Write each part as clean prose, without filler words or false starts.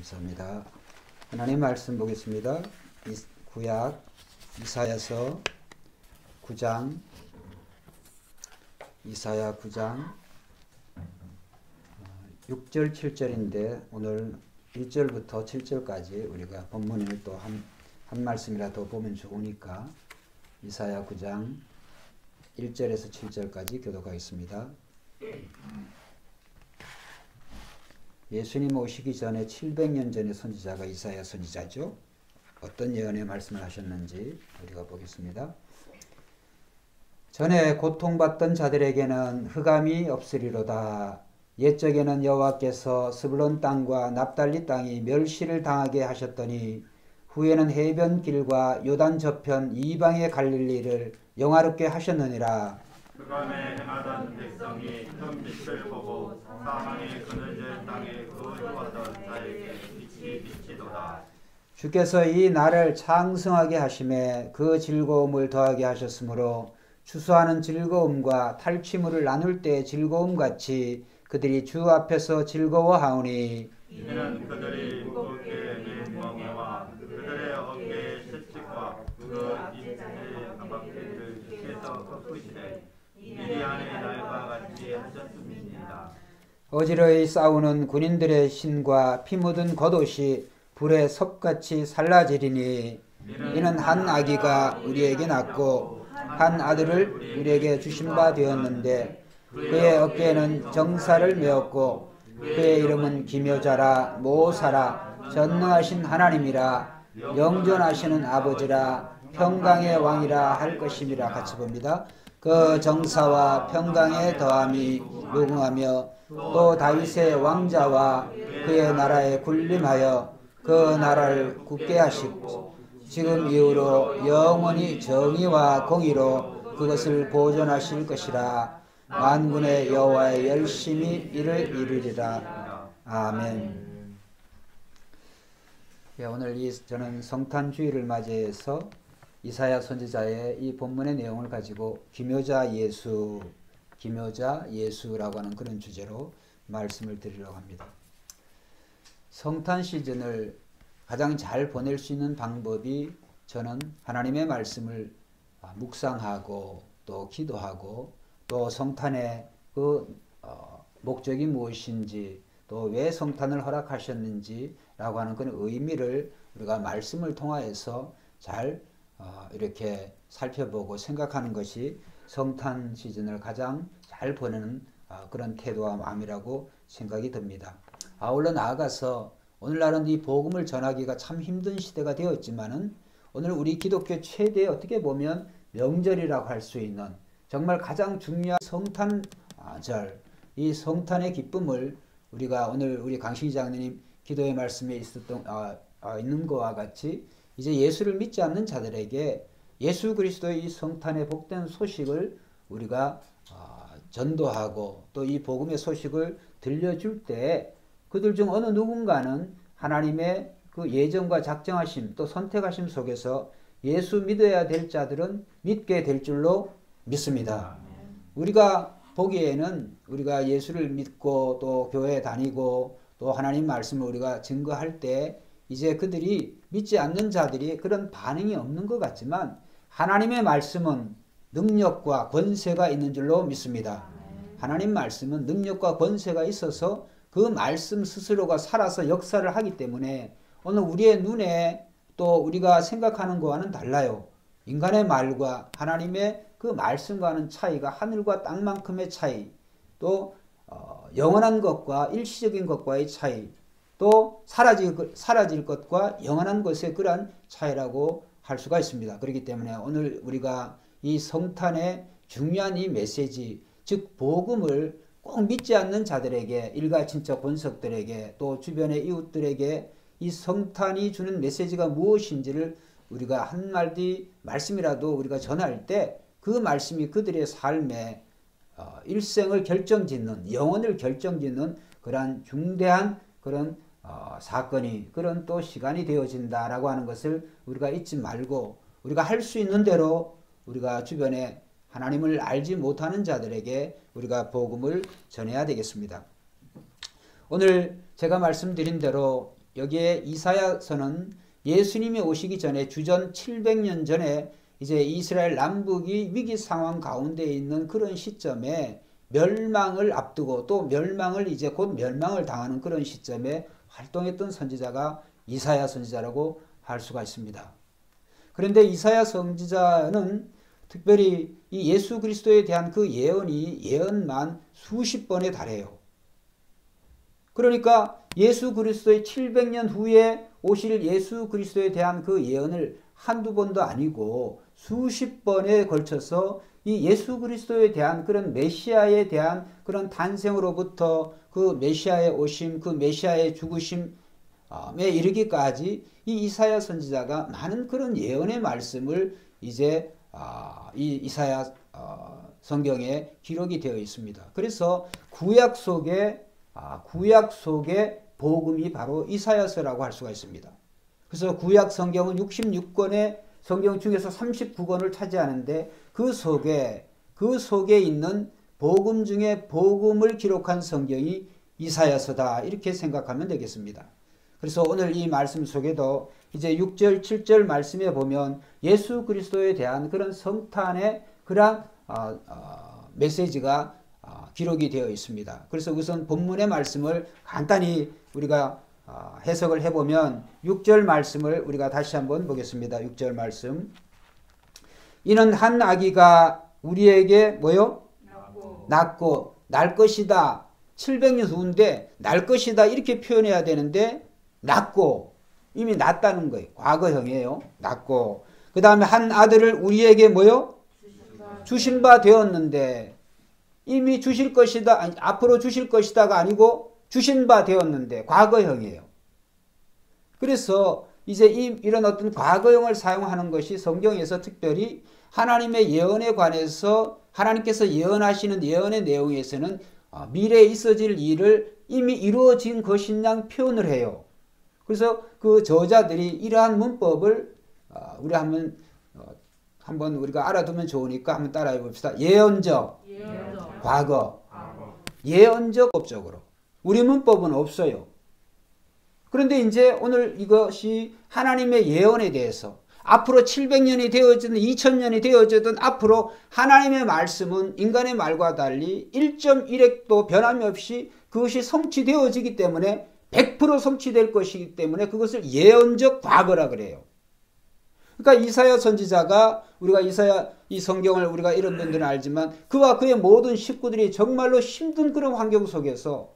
감사합니다. 하나님 말씀 보겠습니다. 구약 이사야서 9장, 이사야 9장 6절 7절인데 오늘 1절부터 7절까지 우리가 본문을 또 한 말씀이라도 보면 좋으니까 이사야 9장 1절에서 7절까지 교독하겠습니다. 예수님 오시기 전에 700년 전에 선지자가 이사야 선지자죠. 어떤 예언의 말씀을 하셨는지 우리가 보겠습니다. 전에 고통받던 자들에게는 흑암이 없으리로다. 옛적에는 여호와께서 스불론 땅과 납달리 땅이 멸시를 당하게 하셨더니 후에는 해변 길과 요단 저편 이방의 갈릴리를 영화롭게 하셨느니라. 흑암에 행하던 백성이 큰 빛을 보고 사망의 그늘진 땅에 거주하던 자에게 빛이 비치도다. 주께서 이 날을 창성하게 하심에 그 즐거움을 더하게 하셨으므로 추수하는 즐거움과 탈취물을 나눌 때의 즐거움같이 그들이 주 앞에서 즐거워하오니 이는 그들이 무겁게 맨 멍에와 그들의 어깨의 채찍과 그 입술의 가방끈을 주께서 꺾으시되 미디안의 날과 같이 하셨음이니이다. 어지러이 싸우는 군인들의 신과 피 묻은 겉옷이 불에 섭같이 살라지리니 이는 한 아기가 우리에게 낳고 한 아들을 우리에게 주신 바 되었는데 그의 어깨에는 정사를 메었고 그의 이름은 기묘자라 모사라 전능하신 하나님이라 영존하시는 아버지라 평강의 왕이라 할 것임이라. 같이 봅니다. 그 정사와 평강의 더함이 무궁하며 또 다윗의 왕자와 그의 나라에 군림하여 그 나라를 굳게 하시고 지금 이후로 영원히 정의와 공의로 그것을 보존하실 것이라. 만군의 여호와의 열심히 이를 이루리라. 아멘. 오늘 저는 성탄주의를 맞이해서 이사야 선지자의 이 본문의 내용을 가지고 기묘자 예수라고 하는 그런 주제로 말씀을 드리려고 합니다. 성탄 시즌을 가장 잘 보낼 수 있는 방법이 저는 하나님의 말씀을 묵상하고 또 기도하고 또 성탄의 그 목적이 무엇인지 또 왜 성탄을 허락하셨는지 라고 하는 그런 의미를 우리가 말씀을 통하여서 잘 이렇게 살펴보고 생각하는 것이 성탄 시즌을 가장 잘 보내는 그런 태도와 마음이라고 생각이 듭니다. 아울러 나아가서 오늘날은 이 복음을 전하기가 참 힘든 시대가 되었지만은 오늘 우리 기독교 최대 어떻게 보면 명절이라고 할 수 있는 정말 가장 중요한 성탄절, 이 성탄의 기쁨을 우리가 오늘 우리 강신희 장로님 기도의 말씀에 있는 것과 같이 이제 예수를 믿지 않는 자들에게 예수 그리스도의 이 성탄의 복된 소식을 우리가 전도하고 또 이 복음의 소식을 들려줄 때 그들 중 어느 누군가는 하나님의 그 예정과 작정하심 또 선택하심 속에서 예수 믿어야 될 자들은 믿게 될 줄로 믿습니다. 우리가 보기에는 우리가 예수를 믿고 또 교회에 다니고 또 하나님 말씀을 우리가 증거할 때 이제 그들이 믿지 않는 자들이 그런 반응이 없는 것 같지만 하나님의 말씀은 능력과 권세가 있는 줄로 믿습니다. 하나님 말씀은 능력과 권세가 있어서 그 말씀 스스로가 살아서 역사를 하기 때문에 오늘 우리의 눈에 또 우리가 생각하는 것과는 달라요. 인간의 말과 하나님의 그 말씀과는 차이가 하늘과 땅만큼의 차이, 또 영원한 것과 일시적인 것과의 차이, 또 사라질 것과 영원한 것의 그러한 차이라고 할 수가 있습니다. 그렇기 때문에 오늘 우리가 이 성탄의 중요한 이 메시지, 즉 복음을 꼭 믿지 않는 자들에게, 일가 친척 본석들에게 또 주변의 이웃들에게 이 성탄이 주는 메시지가 무엇인지를 우리가 한마디 말씀이라도 우리가 전할 때 그 말씀이 그들의 삶에 일생을 결정짓는, 영혼을 결정짓는 그러한 중대한 그런 사건이, 그런 또 시간이 되어진다라고 하는 것을 우리가 잊지 말고 우리가 할 수 있는 대로 우리가 주변에 하나님을 알지 못하는 자들에게 우리가 복음을 전해야 되겠습니다. 오늘 제가 말씀드린 대로 여기에 이사야서는 예수님이 오시기 전에 주전 700년 전에 이제 이스라엘 남북이 위기 상황 가운데 있는 그런 시점에 멸망을 앞두고 또 멸망을 이제 곧 멸망을 당하는 그런 시점에 활동했던 선지자가 이사야 선지자라고 할 수가 있습니다. 그런데 이사야 선지자는 특별히 이 예수 그리스도에 대한 그 예언만 수십 번에 달해요. 그러니까 예수 그리스도의 700년 후에 오실 예수 그리스도에 대한 그 예언을 한두 번도 아니고 수십 번에 걸쳐서 이 예수 그리스도에 대한 그런 메시아에 대한 그런 탄생으로부터 그 메시아의 오심, 그 메시아의 죽으심에 이르기까지 이 이사야 선지자가 많은 그런 예언의 말씀을 이제 이 이사야 성경에 기록이 되어 있습니다. 그래서 구약 속에 복음이 바로 이사야서라고 할 수가 있습니다. 그래서 구약 성경은 66권의 성경 중에서 39권을 차지하는데 그 속에 있는 복음 중에 복음을 기록한 성경이 이사야서다 이렇게 생각하면 되겠습니다. 그래서 오늘 이 말씀 속에도 이제 6절 7절 말씀에 보면 예수 그리스도에 대한 그런 성탄의 그런 메시지가 기록이 되어 있습니다. 그래서 우선 본문의 말씀을 간단히 우리가 해석을 해보면 6절 말씀을 우리가 다시 한번 보겠습니다. 6절 말씀. 이는 한 아기가 우리에게 뭐요? 낳고 날 것이다. 700년 후인데 날 것이다 이렇게 표현해야 되는데 낳고 이미 낳았다는 거예요. 과거형이에요. 낳고 그 다음에 한 아들을 우리에게 뭐요? 주신 바 되었는데 이미 주실 것이다. 아니, 앞으로 주실 것이다가 아니고 주신 바 되었는데 과거형이에요. 그래서 이제 이런 어떤 과거형을 사용하는 것이 성경에서 특별히 하나님의 예언에 관해서 하나님께서 예언하시는 예언의 내용에서는 미래에 있어질 일을 이미 이루어진 것인 양 표현을 해요. 그래서 그 저자들이 이러한 문법을 우리 한번 우리가 알아두면 좋으니까 한번 따라해 봅시다. 예언적, 과거, 예언적 법적으로. 우리 문법은 없어요. 그런데 이제 오늘 이것이 하나님의 예언에 대해서 앞으로 700년이 되어지든 2000년이 되어지든 앞으로 하나님의 말씀은 인간의 말과 달리 1.1핵도 변함이 없이 그것이 성취되어지기 때문에 100% 성취될 것이기 때문에 그것을 예언적 과거라 그래요. 그러니까 이사야 선지자가 우리가 이사야 이 성경을 우리가 이런 분들은 알지만 그와 그의 모든 식구들이 정말로 힘든 그런 환경 속에서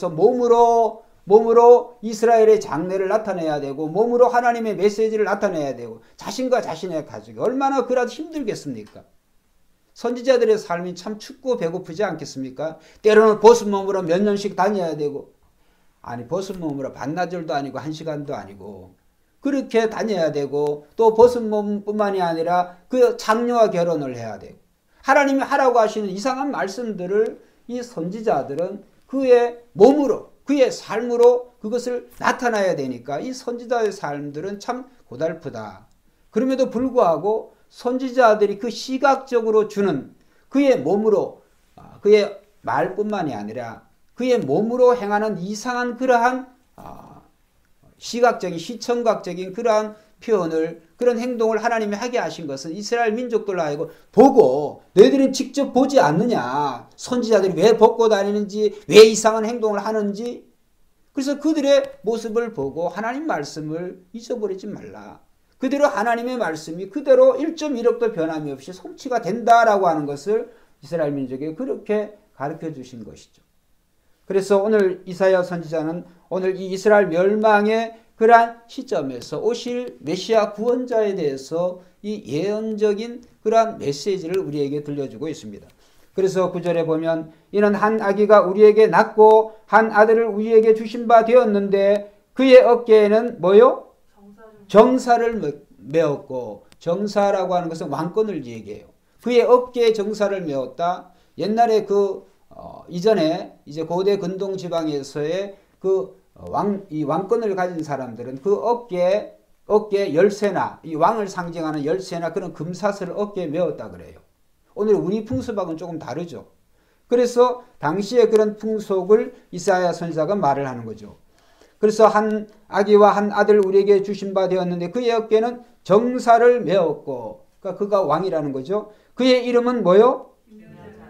몸으로 이스라엘의 장래를 나타내야 되고 몸으로 하나님의 메시지를 나타내야 되고 자신과 자신의 가족이 얼마나 그라도 힘들겠습니까? 선지자들의 삶이 참 춥고 배고프지 않겠습니까? 때로는 벗은 몸으로 몇 년씩 다녀야 되고 아니 벗은 몸으로 반나절도 아니고 1시간도 아니고 그렇게 다녀야 되고 또 벗은 몸뿐만이 아니라 그 장녀와 결혼을 해야 되고 하나님이 하라고 하시는 이상한 말씀들을 이 선지자들은 그의 몸으로 그의 삶으로 그것을 나타나야 되니까 이 선지자의 삶들은 참 고달프다. 그럼에도 불구하고 선지자들이 그 시각적으로 주는 그의 몸으로 그의 말뿐만이 아니라 그의 몸으로 행하는 이상한 그러한 시각적인 시청각적인 그러한 표현을 그런 행동을 하나님이 하게 하신 것은 이스라엘 민족들로 하여금 보고 너희들은 직접 보지 않느냐. 선지자들이 왜 벗고 다니는지 왜 이상한 행동을 하는지 그래서 그들의 모습을 보고 하나님 말씀을 잊어버리지 말라. 그대로 하나님의 말씀이 그대로 1.1억도 변함이 없이 성취가 된다라고 하는 것을 이스라엘 민족에게 그렇게 가르쳐 주신 것이죠. 그래서 오늘 이사야 선지자는 오늘 이 이스라엘 멸망의 그러한 시점에서 오실 메시아 구원자에 대해서 이 예언적인 그러한 메시지를 우리에게 들려주고 있습니다. 그래서 9절에 보면 이는 한 아기가 우리에게 낳고 한 아들을 우리에게 주신 바 되었는데 그의 어깨에는 뭐요? 정사를 메었고 정사라고 하는 것은 왕권을 얘기해요. 그의 어깨에 정사를 메었다. 옛날에 이전에 이제 고대 근동 지방에서의 이 왕권을 가진 사람들은 그 어깨에 열쇠나 이 왕을 상징하는 열쇠나 그런 금사슬을 어깨에 메었다 그래요. 오늘 우리 풍습하고는 조금 다르죠. 그래서 당시에 그런 풍속을 이사야 선지자가 말을 하는 거죠. 그래서 한 아기와 한 아들 우리에게 주신 바 되었는데 그의 어깨는 정사를 메었고, 그러니까 그가 왕이라는 거죠. 그의 이름은 뭐요?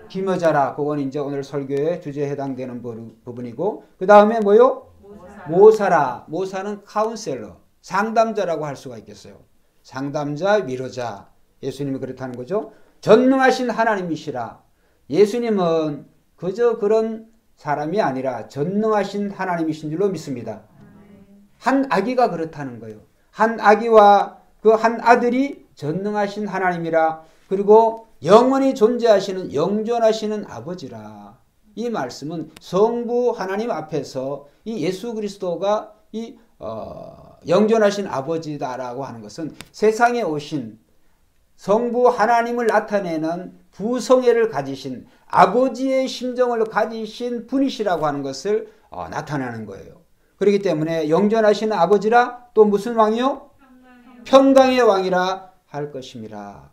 기묘자라. 그건 이제 오늘 설교의 주제에 해당되는 부분이고, 그 다음에 뭐요? 모사라. 모사는 카운셀러, 상담자라고 할 수가 있겠어요. 상담자, 위로자. 예수님이 그렇다는 거죠. 전능하신 하나님이시라. 예수님은 그저 그런 사람이 아니라 전능하신 하나님이신 줄로 믿습니다. 한 아기가 그렇다는 거예요. 한 아기와 그 한 아들이 전능하신 하나님이라. 그리고 영원히 존재하시는 영존하시는 아버지라. 이 말씀은 성부 하나님 앞에서 이 예수 그리스도가 이 영존하신 아버지다라고 하는 것은 세상에 오신 성부 하나님을 나타내는 부성애를 가지신 아버지의 심정을 가지신 분이시라고 하는 것을 나타내는 거예요. 그렇기 때문에 영존하시는 아버지라. 또 무슨 왕이요? 평강의 왕이라 할 것임이라.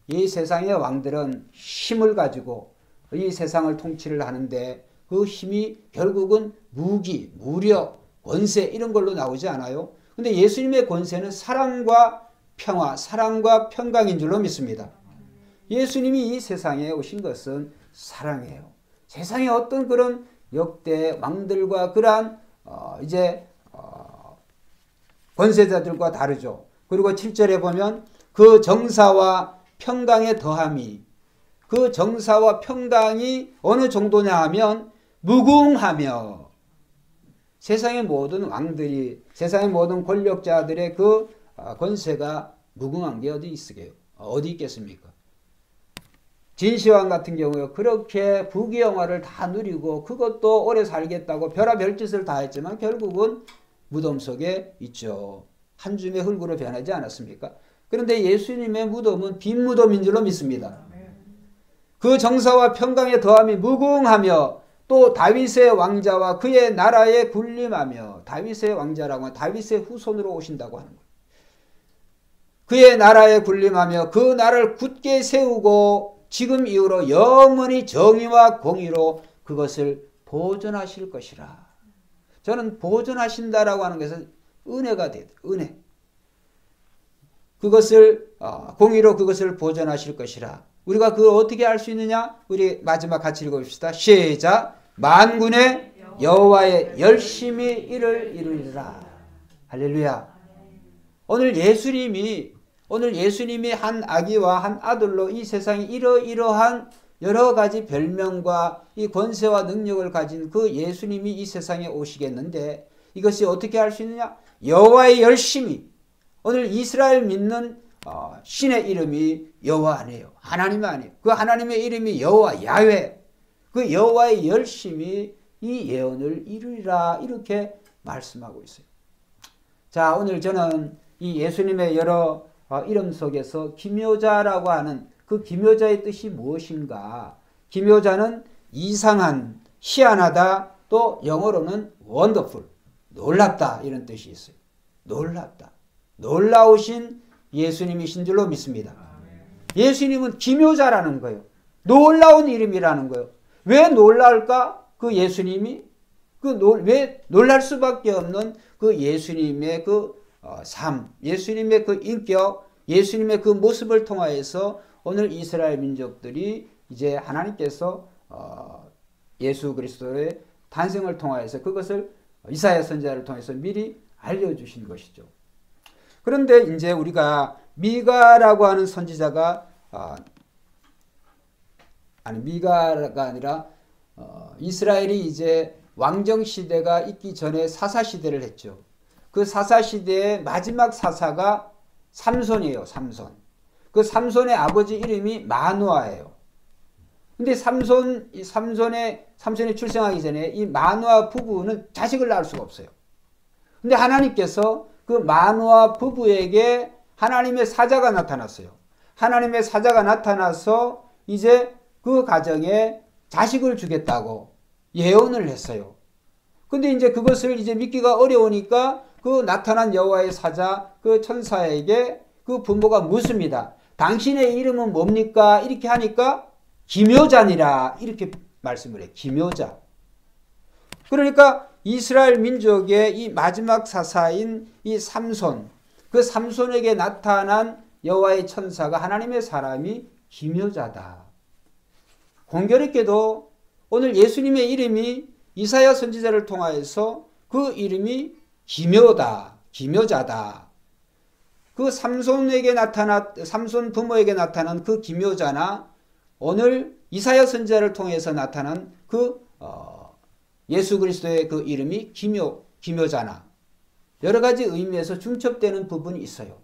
이 세상의 왕들은 힘을 가지고 이 세상을 통치를 하는데 그 힘이 결국은 무기, 무력, 권세 이런 걸로 나오지 않아요. 근데 예수님의 권세는 사랑과 평화, 사랑과 평강인 줄로 믿습니다. 예수님이 이 세상에 오신 것은 사랑이에요. 세상에 어떤 그런 역대 왕들과 그러한 권세자들과 다르죠. 그리고 7절에 보면 그 정사와 평강의 더함이, 그 정사와 평강이 어느 정도냐 하면 무궁하며, 세상의 모든 왕들이, 세상의 모든 권력자들의 그 권세가 무궁한 게 어디 있겠습니까? 진시황 같은 경우에 그렇게 부귀영화를 다 누리고 그것도 오래 살겠다고 별의별 짓을 다 했지만 결국은 무덤 속에 있죠. 한 줌의 흙으로 변하지 않았습니까? 그런데 예수님의 무덤은 빈 무덤인 줄로 믿습니다. 그 정사와 평강의 더함이 무궁하며 또 다윗의 왕자와 그의 나라에 군림하며, 다윗의 왕자라고 하면 다윗의 후손으로 오신다고 하는 거예요. 그의 나라에 군림하며 그 나라를 굳게 세우고 지금 이후로 영원히 정의와 공의로 그것을 보존하실 것이라. 저는 보존하신다라고 하는 것은 은혜가 돼요. 은혜. 그것을 공의로 그것을 보존하실 것이라. 우리가 그걸 어떻게 알 수 있느냐? 우리 마지막 같이 읽어봅시다. 시작. 만군의 여호와의 열심히 일을 이루리라. 할렐루야. 오늘 예수님이 한 아기와 한 아들로 이 세상에 이러한 여러 가지 별명과 이 권세와 능력을 가진 그 예수님이 이 세상에 오시겠는데 이것이 어떻게 할 수 있느냐? 여호와의 열심히. 오늘 이스라엘 믿는 신의 이름이 여호와 아니에요. 하나님 아니에요. 그 하나님의 이름이 여호와 야훼. 그 여호와의 열심히 이 예언을 이루리라 이렇게 말씀하고 있어요. 자, 오늘 저는 이 예수님의 여러 이름 속에서 기묘자라고 하는 그 기묘자의 뜻이 무엇인가? 기묘자는 이상한, 희한하다, 또 영어로는 wonderful, 놀랍다 이런 뜻이 있어요. 놀랍다. 놀라우신 예수님이신 줄로 믿습니다. 예수님은 기묘자라는 거예요. 놀라운 이름이라는 거예요. 왜 놀랄까? 그 예수님이 왜 놀랄 수밖에 없는 그 예수님의 그 삶, 예수님의 그 인격, 예수님의 그 모습을 통하여서 오늘 이스라엘 민족들이 이제 하나님께서 예수 그리스도의 탄생을 통하여서 그것을 이사야 선지자를 통해서 미리 알려주신 것이죠. 그런데 이제 우리가 미가라고 하는 선지자가 미가가 아니라 이스라엘이 이제 왕정 시대가 있기 전에 사사 시대를 했죠. 그 사사 시대의 마지막 사사가 삼손이에요. 삼손. 그 삼손의 아버지 이름이 마누아예요. 근데 삼손이 출생하기 전에 이 마누아 부부는 자식을 낳을 수가 없어요. 근데 하나님께서 그 마누아 부부에게 하나님의 사자가 나타났어요. 하나님의 사자가 나타나서 이제 그 가정에 자식을 주겠다고 예언을 했어요. 근데 이제 그것을 이제 믿기가 어려우니까 그 나타난 여호와의 사자 그 천사에게 그 부모가 묻습니다. 당신의 이름은 뭡니까? 이렇게 하니까 기묘자니라 이렇게 말씀을 해요. 기묘자. 그러니까 이스라엘 민족의 이 마지막 사사인 이 삼손, 그 삼손에게 나타난 여호와의 천사가 하나님의 사람이 기묘자다. 공교롭게도 오늘 예수님의 이름이 이사야 선지자를 통하여서 그 이름이 기묘다, 기묘자다. 그 삼손 부모에게 나타난 그 기묘자나 오늘 이사야 선지자를 통해서 나타난 그 예수 그리스도의 그 이름이 기묘자나 여러 가지 의미에서 중첩되는 부분이 있어요.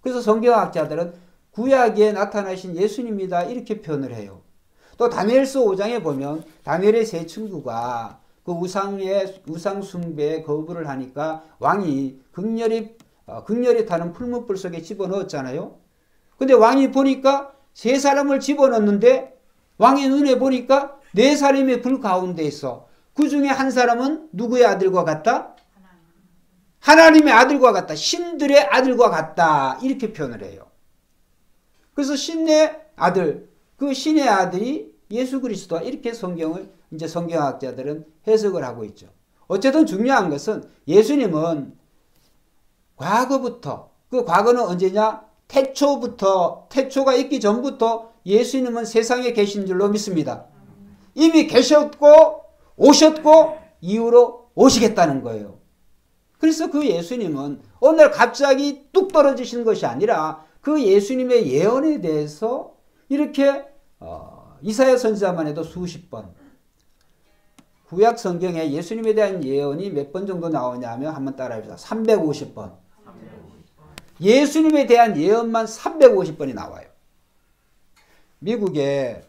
그래서 성경학자들은 구약에 나타나신 예수님이다 이렇게 표현을 해요. 또 다니엘서 5장에 보면 다니엘의 세 친구가 그 우상 숭배에 거부를 하니까 왕이 극렬히 타는 풀무불 속에 집어넣었잖아요. 근데 왕이 보니까 세 사람을 집어넣는데 왕의 눈에 보니까 네 사람의 불 가운데 있어. 그 중에 한 사람은 누구의 아들과 같다? 하나님의 아들과 같다. 신들의 아들과 같다. 이렇게 표현을 해요. 그래서 신의 아들, 그 신의 아들이 예수 그리스도와 이렇게 성경을 이제 성경학자들은 해석을 하고 있죠. 어쨌든 중요한 것은 예수님은 과거부터, 그 과거는 언제냐? 태초가 있기 전부터 예수님은 세상에 계신 줄로 믿습니다. 이미 계셨고 오셨고 이후로 오시겠다는 거예요. 그래서 그 예수님은 오늘 갑자기 뚝 떨어지신 것이 아니라 그 예수님의 예언에 대해서 이렇게 이사야 선지자만 해도 수십 번, 구약 성경에 예수님에 대한 예언이 몇 번 정도 나오냐면 한번 따라해보자. 350번. 예수님에 대한 예언만 350번이 나와요. 미국에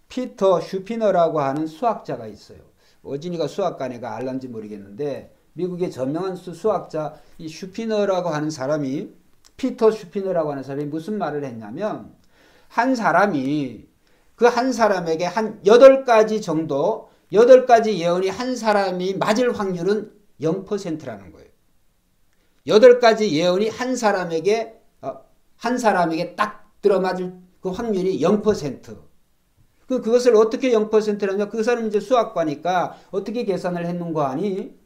피터 슈피너라고 하는 수학자가 있어요. 어진이가 수학관에가 알란지 모르겠는데 미국의 저명한 수학자 이 슈피너라고 하는 사람이 피터 슈피너라고 하는 사람이 무슨 말을 했냐면 한 사람이 그 한 사람에게 한 8가지 정도 8가지 예언이 한 사람이 맞을 확률은 0%라는 거예요. 8가지 예언이 한 사람에게 딱 들어맞을 그 확률이 0%. 그것을 어떻게 0%라냐? 그 사람은 이제 수학과니까 어떻게 계산을 했는가 하니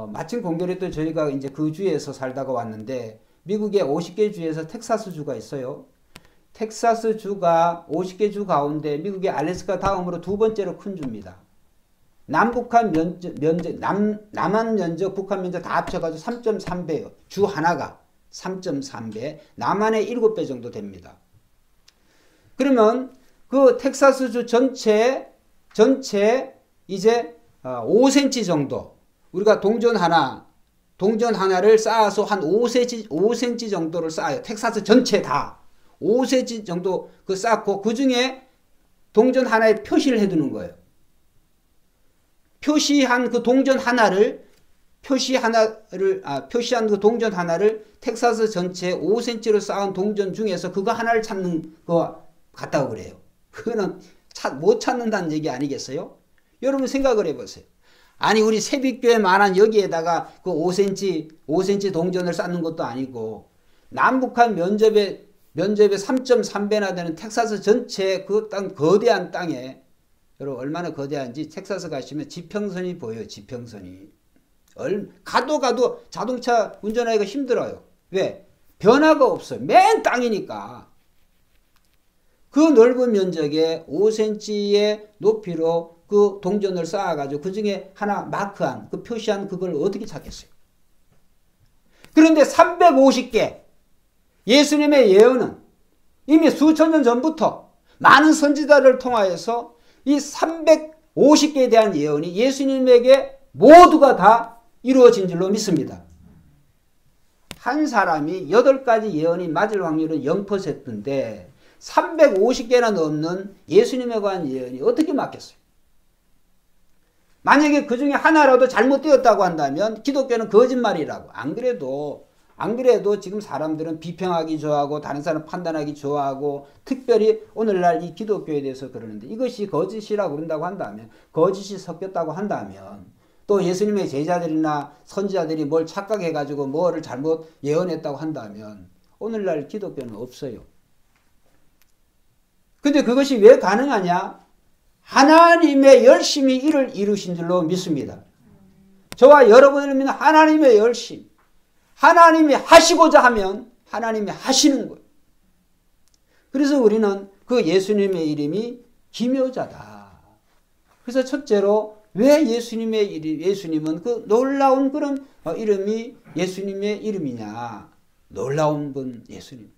마침 공교롭게 또 저희가 이제 그 주에서 살다가 왔는데 미국의 50개 주에서 텍사스 주가 있어요. 텍사스 주가 50개 주 가운데 미국의 알래스카 다음으로 두 번째로 큰 주입니다. 남북한 남한 면적, 북한 면적 다 합쳐가지고 3.3배예요. 주 하나가 3.3배, 남한의 7배 정도 됩니다. 그러면 그 텍사스 주 전체 이제 5cm 정도 우리가 동전 하나를 쌓아서 한 5cm 정도를 쌓아요. 텍사스 전체 다 5cm 정도 그 쌓고 그 중에 동전 하나에 표시를 해두는 거예요. 표시한 그 동전 하나를 텍사스 전체 5cm로 쌓은 동전 중에서 그거 하나를 찾는 거 같다고 그래요. 그거는 못 찾는다는 얘기 아니겠어요? 여러분 생각을 해보세요. 아니 우리 새빛교회만한 여기에다가 그 5cm 동전을 쌓는 것도 아니고 남북한 면접의 3.3배나 되는 텍사스 전체 그 땅 거대한 땅에 여러분 얼마나 거대한지 텍사스 가시면 지평선이 보여요. 지평선이. 가도 자동차 운전하기가 힘들어요. 왜? 변화가 없어요. 맨 땅이니까. 그 넓은 면적에 5cm의 높이로 그 동전을 쌓아가지고 그 중에 하나 마크한 그 표시한 그걸 어떻게 찾겠어요? 그런데 350개 예수님의 예언은 이미 수천 년 전부터 많은 선지자를 통하여서 이 350개에 대한 예언이 예수님에게 모두가 다 이루어진 줄로 믿습니다. 한 사람이 8가지 예언이 맞을 확률은 0%인데 350개나 넘는 예수님에 관한 예언이 어떻게 맞겠어요? 만약에 그 중에 하나라도 잘못되었다고 한다면 기독교는 거짓말이라고. 안 그래도 지금 사람들은 비평하기 좋아하고 다른 사람 판단하기 좋아하고 특별히 오늘날 이 기독교에 대해서 그러는데 이것이 거짓이라고 그런다고 한다면 거짓이 섞였다고 한다면 또 예수님의 제자들이나 선지자들이 뭘 착각해가지고 뭐를 잘못 예언했다고 한다면 오늘날 기독교는 없어요. 근데 그것이 왜 가능하냐? 하나님의 열심히 일을 이루신 줄로 믿습니다. 저와 여러분을 믿는 하나님의 열심, 하나님이 하시고자 하면 하나님이 하시는 거예요. 그래서 우리는 그 예수님의 이름이 기묘자다. 그래서 첫째로 왜 예수님은 그 놀라운 그런 이름이 예수님의 이름이냐. 놀라운 분 예수님.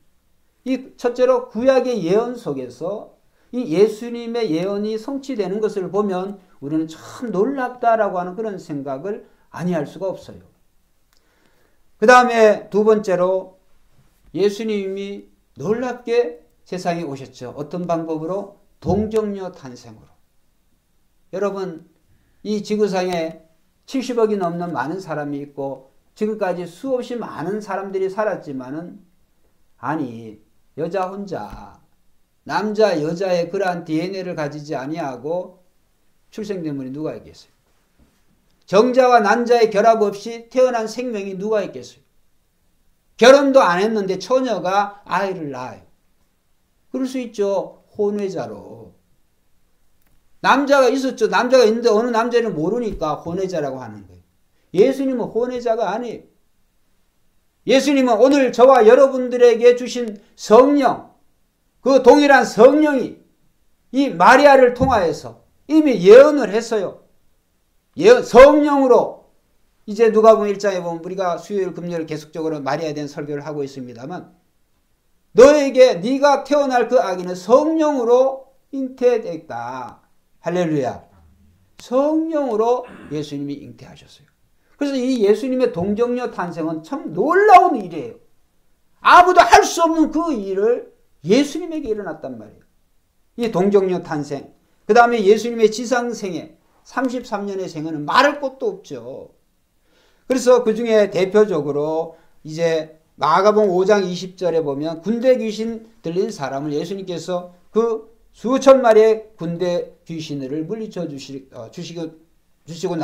이 첫째로 구약의 예언 속에서 이 예수님의 예언이 성취되는 것을 보면 우리는 참 놀랍다라고 하는 그런 생각을 아니할 수가 없어요. 그 다음에 두 번째로 예수님이 놀랍게 세상에 오셨죠. 어떤 방법으로? 동정녀 탄생으로. 여러분, 이 지구상에 70억이 넘는 많은 사람이 있고 지금까지 수없이 많은 사람들이 살았지만은 아니 여자 혼자 남자 여자의 그러한 DNA를 가지지 아니하고 출생된 분이 누가 있겠어요? 정자와 난자의 결합 없이 태어난 생명이 누가 있겠어요? 결혼도 안 했는데 처녀가 아이를 낳아요. 그럴 수 있죠. 혼외자로. 남자가 있었죠. 남자가 있는데 어느 남자를 모르니까 혼외자라고 하는 거예요. 예수님은 혼외자가 아니에요. 예수님은 오늘 저와 여러분들에게 주신 성령, 그 동일한 성령이 이 마리아를 통하여서 이미 예언을 했어요. 성령으로 이제 누가복음 1장에 보면 우리가 수요일 금요일 계속적으로 마리아에 대한 설교를 하고 있습니다만 너에게 네가 태어날 그 아기는 성령으로 잉태됐다. 할렐루야. 성령으로 예수님이 잉태하셨어요. 그래서 이 예수님의 동정녀 탄생은 참 놀라운 일이에요. 아무도 할 수 없는 그 일을 예수님에게 일어났단 말이에요. 이 동정녀 탄생. 그 다음에 예수님의 지상생애 33년의 생애는 말할 것도 없죠. 그래서 그 중에 대표적으로 이제 마가복음 5장 20절에 보면 군대 귀신 들린 사람을 예수님께서 그 수천 마리의 군대 귀신을 물리쳐 주시고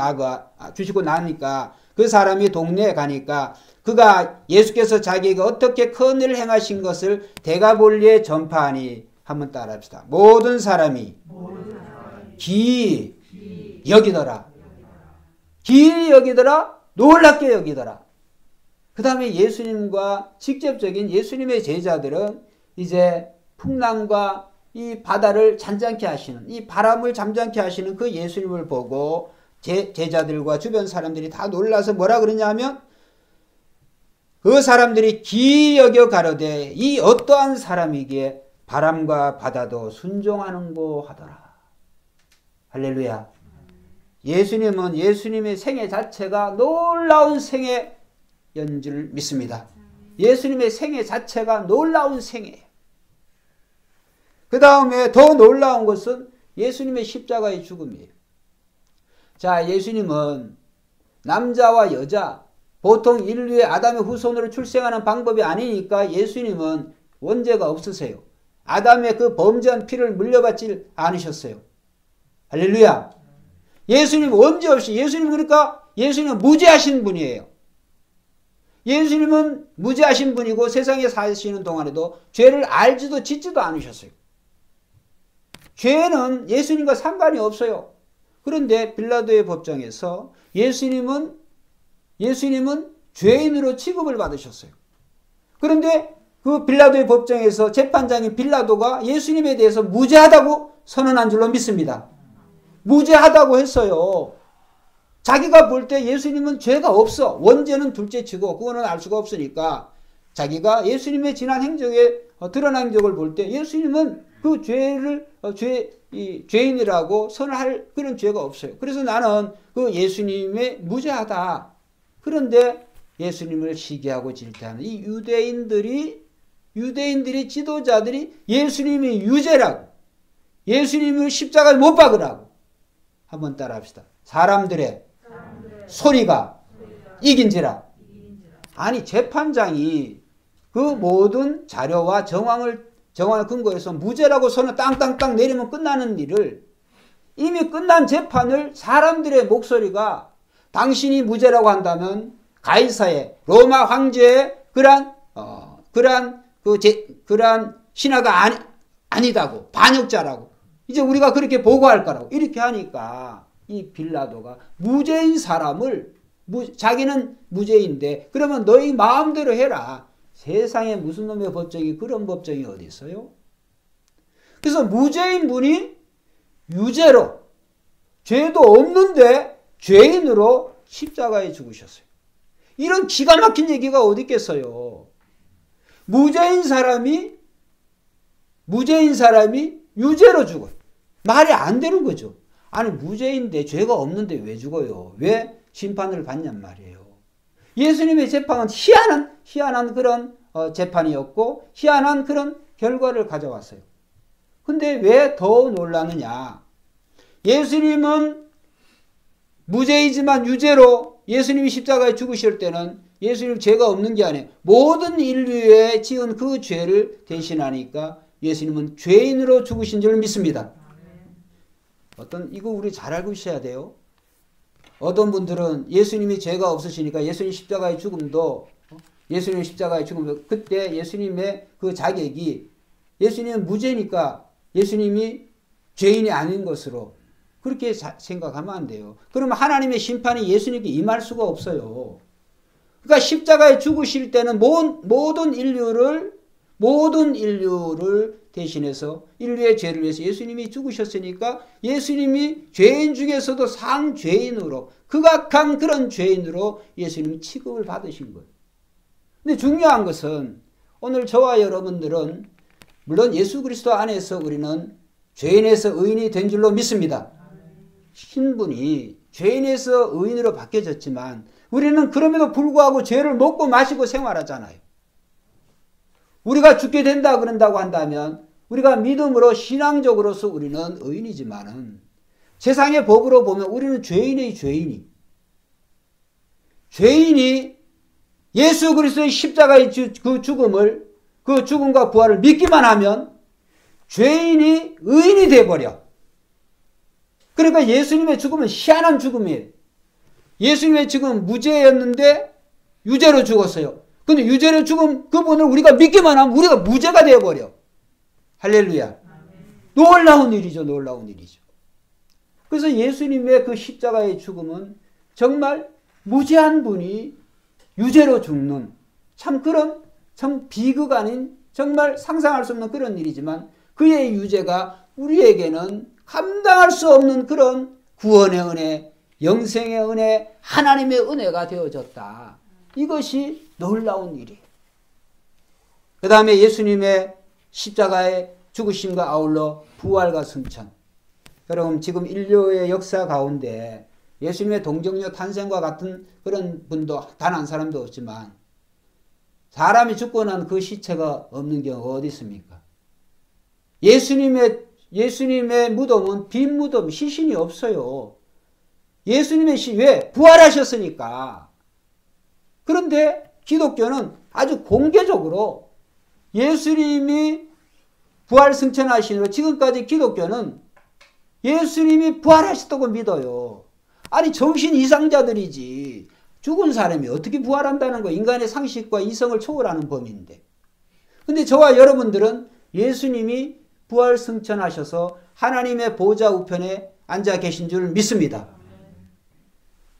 나니까 그 사람이 동네에 가니까 그가 예수께서 자기가 어떻게 큰 일을 행하신 것을 대가볼리에 전파하니 한번 따라합시다. 모든 사람이 기이 여기더라. 기이 여기더라. 놀랍게 여기더라. 그 다음에 예수님과 직접적인 예수님의 제자들은 이제 풍랑과 이 바다를 잔잔케 하시는, 이 바람을 잠잠케 하시는 그 예수님을 보고 제자들과 주변 사람들이 다 놀라서 뭐라 그러냐 하면 그 사람들이 기이 여겨 가로되 이 어떠한 사람이기에 바람과 바다도 순종하는고 하더라. 할렐루야. 예수님은 예수님의 생애 자체가 놀라운 생애인 줄 믿습니다. 예수님의 생애 자체가 놀라운 생애예요. 그 다음에 더 놀라운 것은 예수님의 십자가의 죽음이에요. 자, 예수님은 남자와 여자, 보통 인류의 아담의 후손으로 출생하는 방법이 아니니까 예수님은 원죄가 없으세요. 아담의 그 범죄한 피를 물려받지 않으셨어요. 할렐루야. 예수님 원죄 없이, 그러니까 예수님은 무죄하신 분이에요. 예수님은 무죄하신 분이고 세상에 사시는 동안에도 죄를 알지도 짓지도 않으셨어요. 죄는 예수님과 상관이 없어요. 그런데 빌라도의 법정에서 예수님은 죄인으로 취급을 받으셨어요. 그런데 그 빌라도의 법정에서 재판장인 빌라도가 예수님에 대해서 무죄하다고 선언한 줄로 믿습니다. 무죄하다고 했어요. 자기가 볼 때 예수님은 죄가 없어. 원죄는 둘째치고 그거는 알 수가 없으니까 자기가 예수님의 지난 행적에 드러난 행적을 볼 때 예수님은 그 죄인이라고 선언할 그런 죄가 없어요. 그래서 나는 그 예수님의 무죄하다. 그런데 예수님을 시기하고 질타하는 이 유대인들이 지도자들이 예수님이 유죄라고, 예수님을 십자가에 못 박으라고. 한번 따라합시다. 사람들의 소리가 이긴지라. 아니, 재판장이 그 모든 자료와 정황을 근거해서 무죄라고 선을 땅땅땅 내리면 끝나는 일을, 이미 끝난 재판을 사람들의 목소리가 당신이 무죄라고 한다면 가이사의 로마 황제의 그러한 신하가 아니다고, 반역자라고, 이제 우리가 그렇게 보고할 거라고 이렇게 하니까 이 빌라도가 무죄인 사람을 자기는 무죄인데 그러면 너희 마음대로 해라. 세상에 무슨 놈의 법정이 그런 법정이 어디 있어요? 그래서 무죄인 분이 유죄로 죄도 없는데 죄인으로 십자가에 죽으셨어요. 이런 기가 막힌 얘기가 어디 있겠어요? 무죄인 사람이 유죄로 죽어요. 말이 안 되는 거죠. 아니 무죄인데 죄가 없는데 왜 죽어요? 왜 심판을 받냔 말이에요. 예수님의 재판은 희한한 그런 재판이었고 희한한 그런 결과를 가져왔어요. 근데 왜 더 놀라느냐? 예수님은 무죄이지만 유죄로 예수님이 십자가에 죽으실 때는 예수님 죄가 없는 게 아니에요. 모든 인류에 지은 그 죄를 대신하니까 예수님은 죄인으로 죽으신 줄 믿습니다. 이거 우리 잘 알고 있어야 돼요. 어떤 분들은 예수님이 죄가 없으시니까 예수님 십자가의 죽음도 그때 예수님의 그 자격이 예수님은 무죄니까 예수님이 죄인이 아닌 것으로 그렇게 생각하면 안 돼요. 그러면 하나님의 심판이 예수님께 임할 수가 없어요. 그러니까 십자가에 죽으실 때는 모든 인류를 대신해서 인류의 죄를 위해서 예수님이 죽으셨으니까 예수님이 죄인 중에서도 상죄인으로 극악한 그런 죄인으로 예수님이 취급을 받으신 거예요. 근데 중요한 것은 오늘 저와 여러분들은 물론 예수 그리스도 안에서 우리는 죄인에서 의인이 된 줄로 믿습니다. 신분이 죄인에서 의인으로 바뀌어졌지만 우리는 그럼에도 불구하고 죄를 먹고 마시고 생활하잖아요. 우리가 죽게 된다 그런다고 한다면 우리가 믿음으로 신앙적으로서 우리는 의인이지만은 세상의 법으로 보면 우리는 죄인이 예수 그리스도의 십자가의 그 죽음과 부활을 믿기만 하면 죄인이 의인이 돼버려. 그러니까 예수님의 죽음은 희한한 죽음이에요. 예수님의 죽음은 무죄였는데 유죄로 죽었어요. 근데 유죄로 죽은 그분을 우리가 믿기만 하면 우리가 무죄가 되어버려. 할렐루야. 놀라운 일이죠. 그래서 예수님의 그 십자가의 죽음은 정말 무죄한 분이 유죄로 죽는 참 비극 아닌 정말 상상할 수 없는 그런 일이지만 그의 유죄가 우리에게는 감당할 수 없는 그런 구원의 은혜, 영생의 은혜, 하나님의 은혜가 되어졌다. 이것이 놀라운 일이에요. 그 다음에 예수님의 십자가의 죽으심과 아울러 부활과 승천. 여러분 지금 인류의 역사 가운데 예수님의 동정녀 탄생과 같은 그런 분도 단 한 사람도 없지만 사람이 죽고 난 그 시체가 없는 경우가 어디 있습니까? 예수님의 무덤은 빈 무덤, 시신이 없어요. 왜? 부활하셨으니까. 그런데 기독교는 아주 공개적으로 예수님이 부활 승천하시므로 지금까지 기독교는 예수님이 부활하셨다고 믿어요. 아니 정신 이상자들이지 죽은 사람이 어떻게 부활한다는 거 인간의 상식과 이성을 초월하는 범위인데. 근데 저와 여러분들은 예수님이 부활 승천하셔서 하나님의 보좌 우편에 앉아 계신 줄 믿습니다.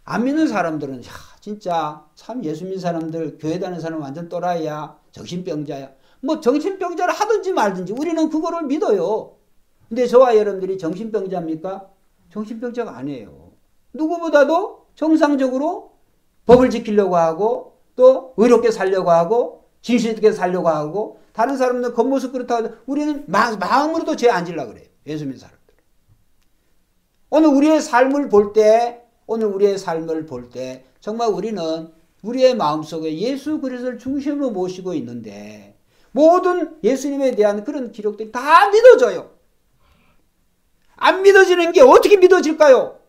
안 믿는 사람들은 진짜 참 예수 믿는 사람들 교회 다니는 사람은 완전 또라이야. 정신병자야. 뭐 정신병자를 하든지 말든지 우리는 그거를 믿어요. 근데 저와 여러분들이 정신병자입니까? 정신병자가 아니에요. 누구보다도 정상적으로 법을 지키려고 하고 또 의롭게 살려고 하고 진실 있게 살려고 하고 다른 사람들 겉모습 그렇다고 해도 우리는 마음으로도 죄 안 지려고 그래요. 예수 믿는 사람들. 오늘 우리의 삶을 볼 때 정말 우리는 우리의 마음속에 예수 그리스도를 중심으로 모시고 있는데 모든 예수님에 대한 그런 기록들이 다 믿어져요. 안 믿어지는 게 어떻게 믿어질까요?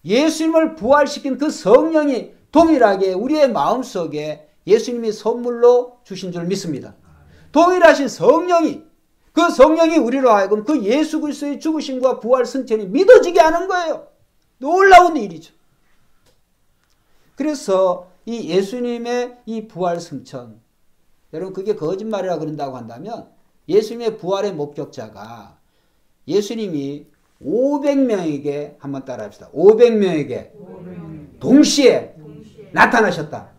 예수님을 부활시킨 그 성령이 동일하게 우리의 마음속에 예수님이 선물로 주신 줄 믿습니다. 동일하신 성령이 그 성령이 우리로 하여금 그 예수 그리스도의 죽으심과 부활 승천이 믿어지게 하는 거예요. 놀라운 일이죠. 그래서 이 예수님의 이 부활 승천 여러분 그게 거짓말이라 그런다고 한다면 예수님의 부활의 목격자가 예수님이 500명에게 한번 따라합시다. 500명에게 동시에 나타나셨다.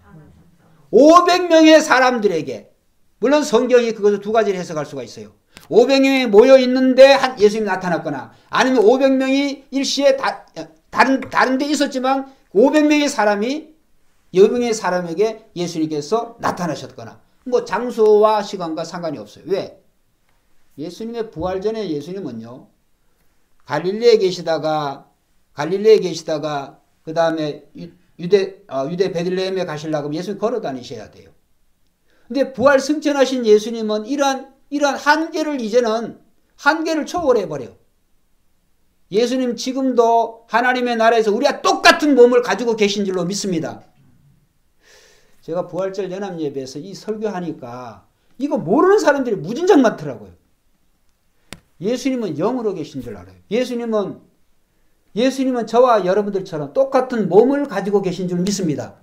500명의 사람들에게, 물론 성경이 그것을 두 가지를 해석할 수가 있어요. 500명이 모여 있는데 예수님이 나타났거나, 아니면 500명이 일시에 다른 데 있었지만 500명의 사람이 여명의 사람에게 예수님께서 나타나셨거나, 뭐 장소와 시간과 상관이 없어요. 왜? 예수님의 부활 전에 예수님은요, 갈릴리에 계시다가 그 다음에 유대 베들레헴에 가시려고 하면 예수님 걸어 다니셔야 돼요. 근데 부활 승천하신 예수님은 이러한 한계를 이제는 한계를 초월해 버려요. 예수님 지금도 하나님의 나라에서 우리와 똑같은 몸을 가지고 계신 줄로 믿습니다. 제가 부활절 연합예배에서 이 설교하니까 이거 모르는 사람들이 무진장 많더라고요. 예수님은 영으로 계신 줄 알아요. 예수님은 저와 여러분들처럼 똑같은 몸을 가지고 계신 줄 믿습니다.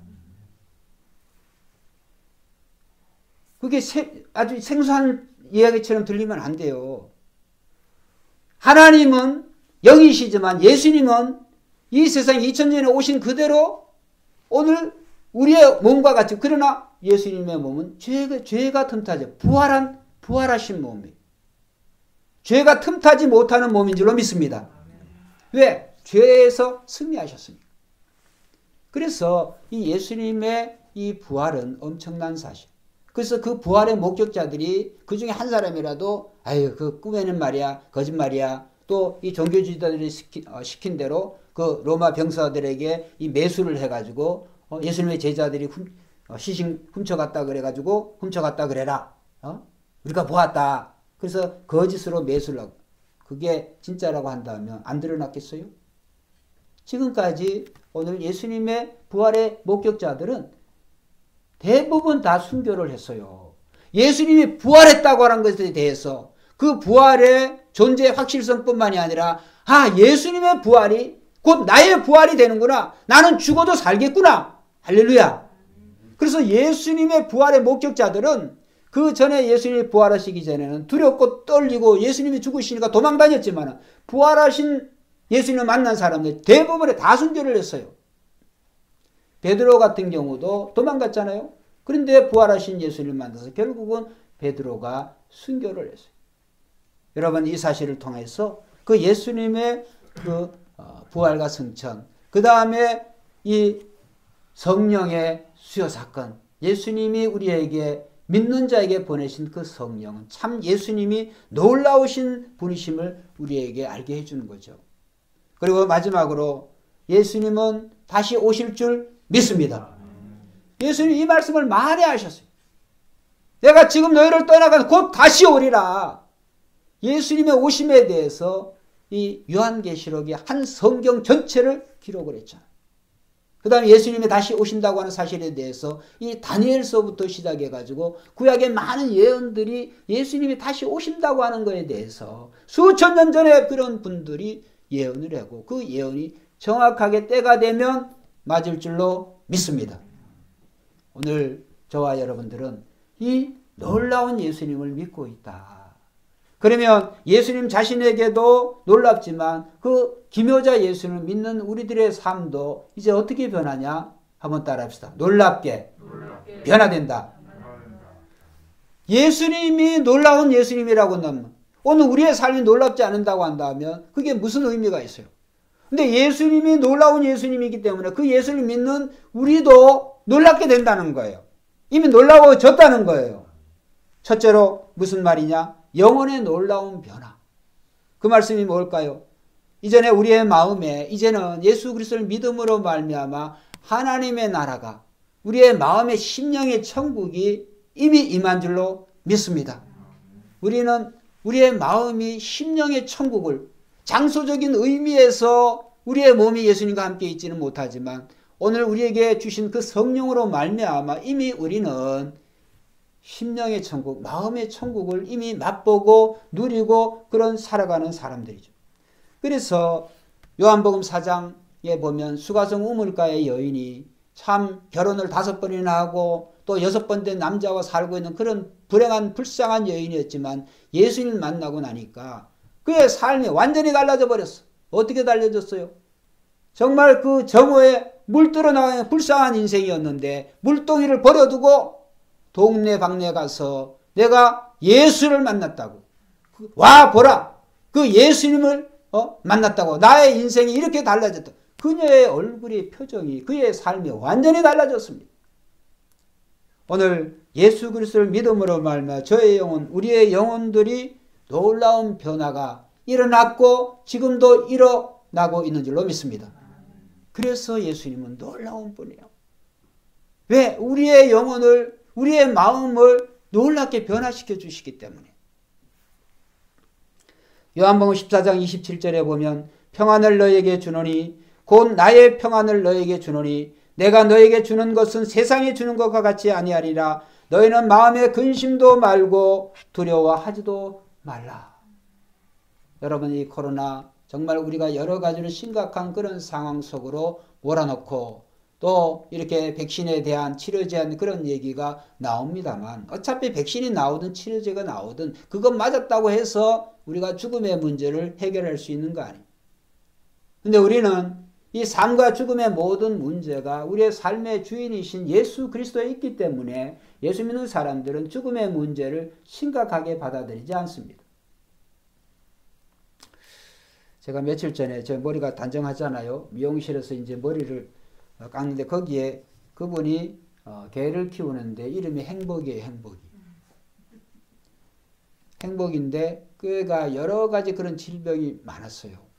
그게 아주 생소한 이야기처럼 들리면 안 돼요. 하나님은 영이시지만 예수님은 이 세상 2000년에 오신 그대로 오늘 우리의 몸과 같이, 그러나 예수님의 몸은 죄가 틈타지, 부활하신 몸이에요. 죄가 틈타지 못하는 몸인 줄로 믿습니다. 왜? 죄에서 승리하셨습니다. 그래서 이 예수님의 이 부활은 엄청난 사실. 그래서 그 부활의 목격자들이 그 중에 한 사람이라도 아유 그 꿈에는 말이야 거짓말이야, 또 이 종교주의자들이 시킨 대로 그 로마 병사들에게 이 매수를 해가지고 예수님의 제자들이 시신 훔쳐갔다 그래가지고 훔쳐갔다 그래라, 우리가 보았다. 그래서 거짓으로 매수를 하고, 그게 진짜라고 한다면 안 드러났겠어요? 지금까지 오늘 예수님의 부활의 목격자들은 대부분 다 순교를 했어요. 예수님이 부활했다고 하는 것에 대해서 그 부활의 존재의 확실성뿐만이 아니라 예수님의 부활이 곧 나의 부활이 되는구나. 나는 죽어도 살겠구나. 할렐루야. 그래서 예수님의 부활의 목격자들은 그 전에 예수님이 부활하시기 전에는 두렵고 떨리고 예수님이 죽으시니까 도망 다녔지만 부활하신 예수님을 만난 사람들 대부분이 다 순교를 했어요. 베드로 같은 경우도 도망갔잖아요. 그런데 부활하신 예수님을 만나서 결국은 베드로가 순교를 했어요. 여러분, 이 사실을 통해서 그 예수님의 그 부활과 승천, 그 다음에 이 성령의 수요 사건, 예수님이 우리에게 믿는 자에게 보내신 그 성령은 참 예수님이 놀라우신 분이심을 우리에게 알게 해주는 거죠. 그리고 마지막으로 예수님은 다시 오실 줄 믿습니다. 예수님이 이 말씀을 많이 하셨어요. 내가 지금 너희를 떠나가서 곧 다시 오리라. 예수님의 오심에 대해서 이 요한계시록이 한 성경 전체를 기록을 했잖아요. 그 다음에 예수님이 다시 오신다고 하는 사실에 대해서 이 다니엘서부터 시작해가지고 구약의 많은 예언들이 예수님이 다시 오신다고 하는 것에 대해서 수천 년 전에 그런 분들이 예언을 하고 그 예언이 정확하게 때가 되면 맞을 줄로 믿습니다. 오늘 저와 여러분들은 이 놀라운 예수님을 믿고 있다. 그러면 예수님 자신에게도 놀랍지만 그 기묘자 예수님을 믿는 우리들의 삶도 이제 어떻게 변하냐? 한번 따라합시다. 놀랍게 변화된다. 예수님이 놀라운 예수님이라고 한다면 오늘 우리의 삶이 놀랍지 않는다고 한다면 그게 무슨 의미가 있어요? 근데 예수님이 놀라운 예수님이기 때문에 그 예수님 믿는 우리도 놀랍게 된다는 거예요. 이미 놀라워졌다는 거예요. 첫째로 무슨 말이냐? 영혼의 놀라운 변화. 그 말씀이 뭘까요? 이전에 우리의 마음에 이제는 예수 그리스도를 믿음으로 말미암아 하나님의 나라가 우리의 마음의 심령의 천국이 이미 임한 줄로 믿습니다. 우리는 우리의 마음이 심령의 천국을 장소적인 의미에서 우리의 몸이 예수님과 함께 있지는 못하지만 오늘 우리에게 주신 그 성령으로 말미암아 이미 우리는 심령의 천국, 마음의 천국을 이미 맛보고 누리고 그런 살아가는 사람들이죠. 그래서 요한복음 4장에 보면 수가성 우물가의 여인이 참 결혼을 5번이나 하고 또 6번 된 남자와 살고 있는 그런 불행한 불쌍한 여인이었지만 예수님을 만나고 나니까 그의 삶이 완전히 달라져 버렸어. 어떻게 달라졌어요? 정말 그 정오의 물들어 나가는 불쌍한 인생이었는데 물동이를 버려두고 동네 방네 가서 내가 예수를 만났다고. 와 보라. 그 예수님을 만났다고. 나의 인생이 이렇게 달라졌다. 그녀의 얼굴의 표정이 그의 삶이 완전히 달라졌습니다. 오늘 예수 그리스도를 믿음으로 말미암아 저의 영혼, 우리의 영혼들이 놀라운 변화가 일어났고 지금도 일어나고 있는 줄로 믿습니다. 그래서 예수님은 놀라운 분이에요. 왜? 우리의 영혼을, 우리의 마음을 놀랍게 변화시켜 주시기 때문에. 요한복음 14장 27절에 보면 평안을 너에게 주노니 곧 나의 평안을 너에게 주노니 내가 너에게 주는 것은 세상에 주는 것과 같이 아니하리라. 너희는 마음에 근심도 말고 두려워하지도 말라. 여러분, 이 코로나 정말 우리가 여러 가지로 심각한 그런 상황 속으로 몰아넣고 또 이렇게 백신에 대한 치료제에 대한 그런 얘기가 나옵니다만 어차피 백신이 나오든 치료제가 나오든 그것 맞았다고 해서 우리가 죽음의 문제를 해결할 수 있는 거 아니에요. 근데 우리는 이 삶과 죽음의 모든 문제가 우리의 삶의 주인이신 예수 그리스도에 있기 때문에 예수 믿는 사람들은 죽음의 문제를 심각하게 받아들이지 않습니다. 제가 며칠 전에 제 머리가 단정하잖아요. 미용실에서 이제 머리를 깎는데 거기에 그분이 개를 키우는데 이름이 행복이에요. 행복인데 그가 여러 가지 그런 질병이 많았어요.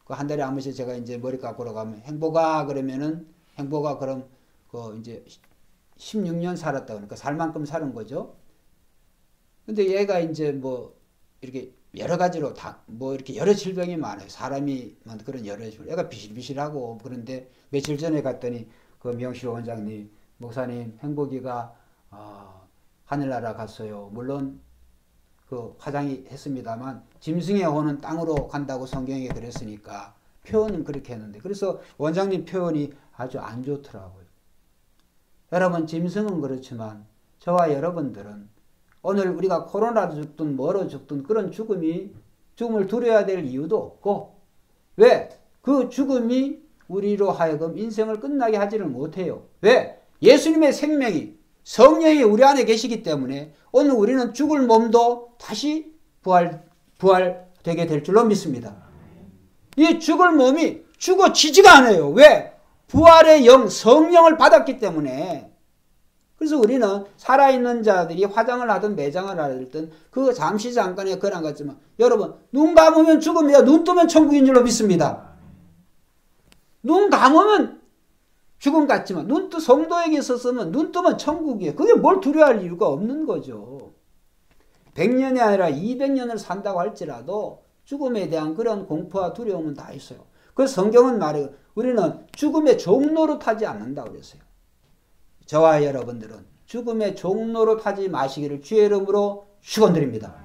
그 한 달에 한 번씩 제가 이제 머리 깎으러 가면 행복아 그러면은 행복아 그럼 그 이제 16년 살았다 그러니까 살 만큼 사는 거죠. 근데 얘가 이제 뭐 이렇게 여러 가지로 다 뭐 이렇게 여러 질병이 많아요. 사람이 그런 여러 질병. 얘가 비실비실하고 그런데 며칠 전에 갔더니 그 미용실 원장님, 목사님 행복이가 하늘나라 갔어요. 물론 그 화장이 했습니다만 짐승의 혼은 땅으로 간다고 성경에 그랬으니까 표현은 그렇게 했는데 그래서 원장님 표현이 아주 안 좋더라고요. 여러분 짐승은 그렇지만 저와 여러분들은 오늘 우리가 코로나로 죽든 뭐로 죽든 그런 죽음을 두려워야 될 이유도 없고 왜? 그 죽음이 우리로 하여금 인생을 끝나게 하지를 못해요. 왜? 예수님의 생명이 성령이 우리 안에 계시기 때문에 오늘 우리는 죽을 몸도 다시 부활되게 될 줄로 믿습니다. 이 죽을 몸이 죽어지지가 않아요. 왜? 부활의 영, 성령을 받았기 때문에. 그래서 우리는 살아있는 자들이 화장을 하든 매장을 하든 그 잠시 잠깐의 그런 같지만 여러분 눈 감으면 죽음이야. 눈 뜨면 천국인 줄로 믿습니다. 눈 감으면 죽음 같지만 성도에게 있어서는 눈 뜨면 천국이에요. 그게 뭘 두려워할 이유가 없는 거죠. 100년이 아니라 200년을 산다고 할지라도 죽음에 대한 그런 공포와 두려움은 다 있어요. 그래서 성경은 말해요. 우리는 죽음의 종로로 타지 않는다고 그랬어요. 저와 여러분들은 죽음의 종로로 타지 마시기를 주의 이름으로 축원드립니다.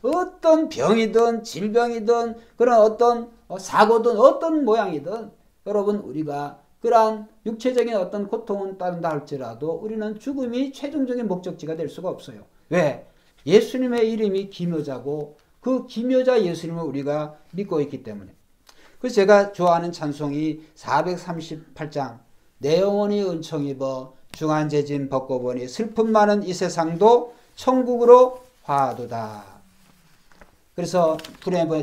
어떤 병이든 질병이든 그런 어떤 사고든 어떤 모양이든 여러분 우리가 그러한 육체적인 어떤 고통은 따른다 할지라도 우리는 죽음이 최종적인 목적지가 될 수가 없어요. 왜? 예수님의 이름이 기묘자고 그 기묘자 예수님을 우리가 믿고 있기 때문에. 그래서 제가 좋아하는 찬송이 438장 내 영혼이 은총 입어 중한재진 벗고 보니 슬픔 많은 이 세상도 천국으로 화도다. 그래서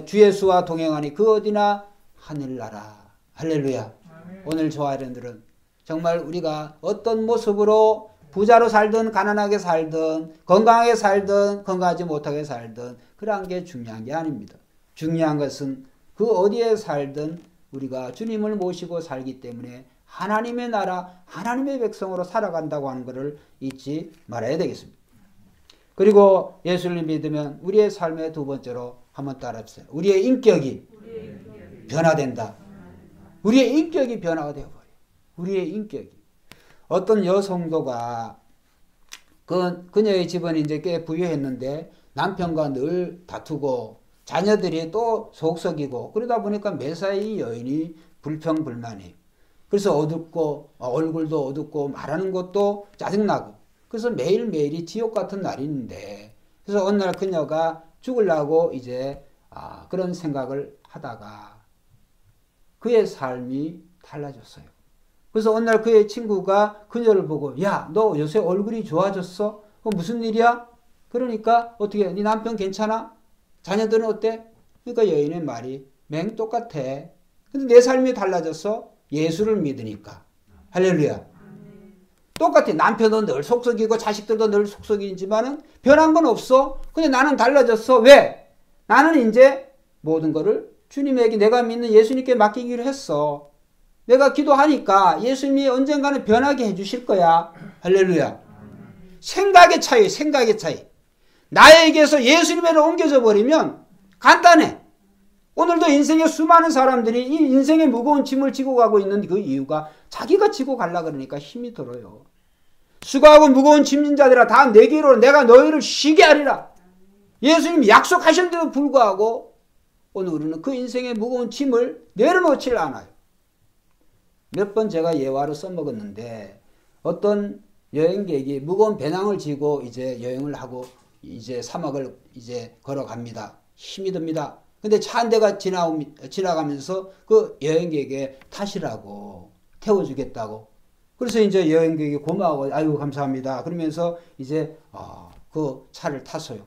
주 예수와 동행하니 그 어디나 하늘나라. 할렐루야. 오늘 저와 여러분들은 정말 우리가 어떤 모습으로 부자로 살든 가난하게 살든 건강하게 살든 건강하지 못하게 살든 그러한 게 중요한 게 아닙니다. 중요한 것은 그 어디에 살든 우리가 주님을 모시고 살기 때문에 하나님의 나라, 하나님의 백성으로 살아간다고 하는 것을 잊지 말아야 되겠습니다. 그리고 예수를 믿으면 우리의 삶의 두 번째로 한번 따라해주세요. 우리의 인격이 변화된다. 우리의 인격이 변화가 되어버려요. 우리의 인격이. 어떤 여성도가 그녀의 집은 이제 꽤 부유했는데 남편과 늘 다투고 자녀들이 또 속썩이고 그러다 보니까 매사에 이 여인이 불평불만해요. 그래서 어둡고 얼굴도 어둡고 말하는 것도 짜증나고 그래서 매일매일이 지옥 같은 날인데 그래서 어느 날 그녀가 죽으려고 이제 그런 생각을 하다가 그의 삶이 달라졌어요. 그래서 어느 날 그의 친구가 그녀를 보고 야, 너 요새 얼굴이 좋아졌어? 무슨 일이야? 그러니까 어떻게 네 남편 괜찮아? 자녀들은 어때? 그러니까 여인의 말이 맹 똑같아. 근데 내 삶이 달라졌어? 예수를 믿으니까. 할렐루야. 똑같아. 남편도 늘 속썩이고 자식들도 늘 속썩이지만은 변한 건 없어. 근데 나는 달라졌어. 왜? 나는 이제 모든 거를 주님에게 내가 믿는 예수님께 맡기기로 했어. 내가 기도하니까 예수님이 언젠가는 변하게 해주실 거야. 할렐루야. 생각의 차이, 생각의 차이. 나에게서 예수님으로 옮겨져 버리면 간단해. 오늘도 인생에 수많은 사람들이 이 인생의 무거운 짐을 지고 가고 있는 그 이유가 자기가 지고 가려고 그러니까 힘이 들어요. 수고하고 무거운 짐진 자들아 다 내게로 내가 너희를 쉬게 하리라. 예수님이 약속하셨는데도 불구하고 오늘 우리는 그 인생의 무거운 짐을 내려놓질 않아요. 몇 번 제가 예화로 써먹었는데 어떤 여행객이 무거운 배낭을 지고 이제 여행을 하고 이제 사막을 이제 걸어갑니다. 힘이 듭니다. 근데 차 한 대가 지나가면서 그 여행객에게 타시라고 태워주겠다고. 그래서 이제 여행객이 고마워. 아이고 감사합니다. 그러면서 이제 그 차를 탔어요.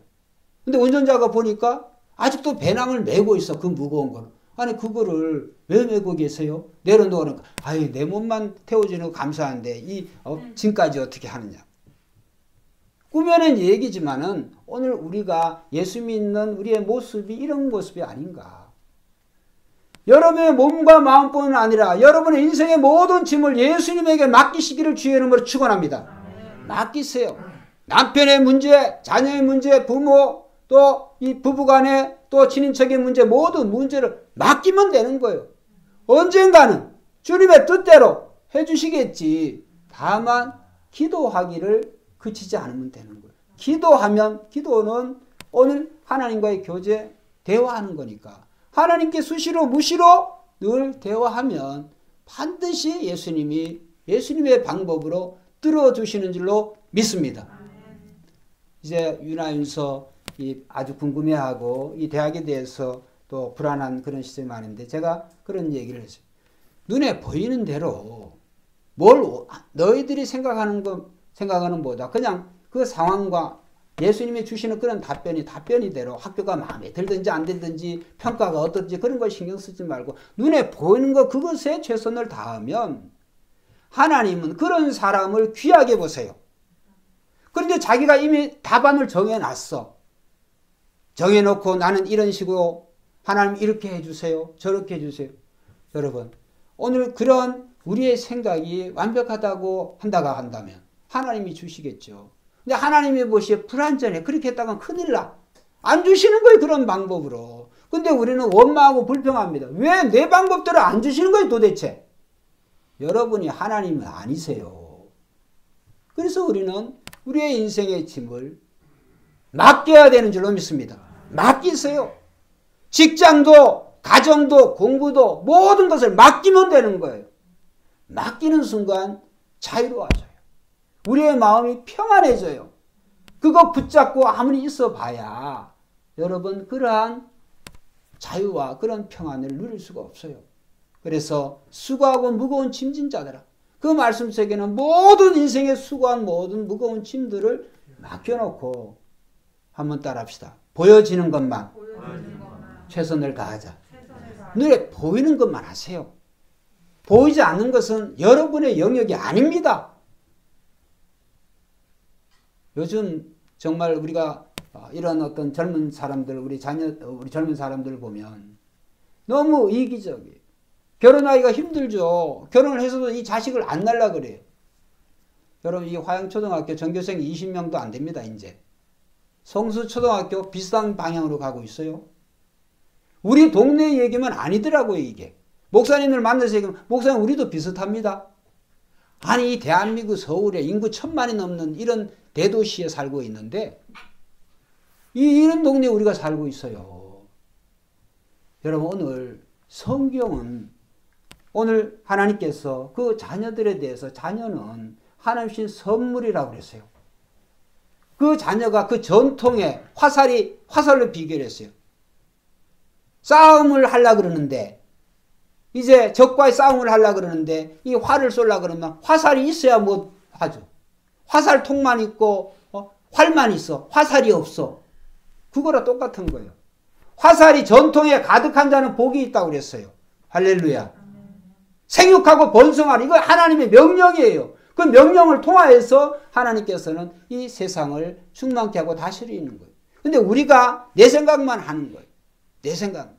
근데 운전자가 보니까 아직도 배낭을 메고 있어. 그 무거운 걸. 아니 그거를 왜 메고 계세요? 내려놓으니까 아유 내 몸만 태워주는 거 감사한데 이 짐까지 어떻게 하느냐. 꾸며낸 얘기지만은 오늘 우리가 예수 믿는 우리의 모습이 이런 모습이 아닌가. 여러분의 몸과 마음뿐만 아니라 여러분의 인생의 모든 짐을 예수님에게 맡기시기를 주의 이름으로 축원합니다. 맡기세요. 남편의 문제, 자녀의 문제, 부모, 또 이 부부간의 또 친인척의 문제, 모든 문제를 맡기면 되는 거예요. 언젠가는 주님의 뜻대로 해주시겠지. 다만 기도하기를 그치지 않으면 되는 거예요. 기도하면 기도는 오늘 하나님과의 교제, 대화하는 거니까 하나님께 수시로 무시로 늘 대화하면 반드시 예수님이 예수님의 방법으로 뚫어주시는 줄로 믿습니다. 이제 유나윤서 아주 궁금해하고 이 대학에 대해서 또 불안한 그런 시점이 많은데 제가 그런 얘기를 했어요. 눈에 보이는 대로 뭘 너희들이 생각하는 보다 그냥 그 상황과 예수님이 주시는 그런 답변이대로 학교가 마음에 들든지 안 들든지 평가가 어떻든지 그런 걸 신경 쓰지 말고 눈에 보이는 거 그것에 최선을 다하면 하나님은 그런 사람을 귀하게 보세요. 그런데 자기가 이미 답안을 정해놨어. 정해놓고 나는 이런 식으로 하나님 이렇게 해주세요. 저렇게 해주세요. 여러분 오늘 그런 우리의 생각이 완벽하다고 한다면 하나님이 주시겠죠. 근데 하나님이 보시기에 불완전해. 그렇게 했다간 큰일 나. 안 주시는 거예요. 그런 방법으로. 근데 우리는 원망하고 불평합니다. 왜 내 방법대로 안 주시는 거예요 도대체. 여러분이 하나님은 아니세요. 그래서 우리는 우리의 인생의 짐을 맡겨야 되는 줄로 믿습니다. 맡기세요. 직장도 가정도 공부도 모든 것을 맡기면 되는 거예요. 맡기는 순간 자유로워져요. 우리의 마음이 평안해져요. 그거 붙잡고 아무리 있어 봐야 여러분 그러한 자유와 그런 평안을 누릴 수가 없어요. 그래서 수고하고 무거운 짐진 자들아 그 말씀 속에는 모든 인생에 수고한 모든 무거운 짐들을 맡겨놓고 한번 따라합시다. 보여지는 것만 최선을 다하자. 눈에 보이는 것만 하세요. 보이지 않는 것은 여러분의 영역이 아닙니다. 요즘 정말 우리가 이런 어떤 젊은 사람들, 우리 젊은 사람들 보면 너무 이기적이에요. 결혼하기가 힘들죠. 결혼을 해서도 이 자식을 안 낳으려 그래요. 여러분 이 화양초등학교 전교생 20명도 안 됩니다. 이제 성수초등학교 비슷한 방향으로 가고 있어요. 우리 동네 얘기만 아니더라고요. 이게 목사님들 만나서 얘기하면 목사님 우리도 비슷합니다. 아니 이 대한민국 서울에 인구 1000만이 넘는 이런 대도시에 살고 있는데 이런 동네에 우리가 살고 있어요. 여러분 오늘 성경은 오늘 하나님께서 그 자녀들에 대해서 자녀는 하나님 주신 선물이라고 그랬어요. 그 자녀가 그 전통의 화살로 비교를 했어요. 싸움을 하려고 그러는데 이제 적과의 싸움을 하려고 그러는데 이 활을 쏠려고 그러면 화살이 있어야 뭐 하죠. 화살통만 있고 활만 있어. 화살이 없어. 그거랑 똑같은 거예요. 화살이 전통에 가득한 자는 복이 있다고 그랬어요. 할렐루야. 생육하고 번성하라. 이거 하나님의 명령이에요. 그 명령을 통하여서 하나님께서는 이 세상을 충만케 하고 다스리는 거예요. 근데 우리가 내 생각만 하는 거예요. 내 생각.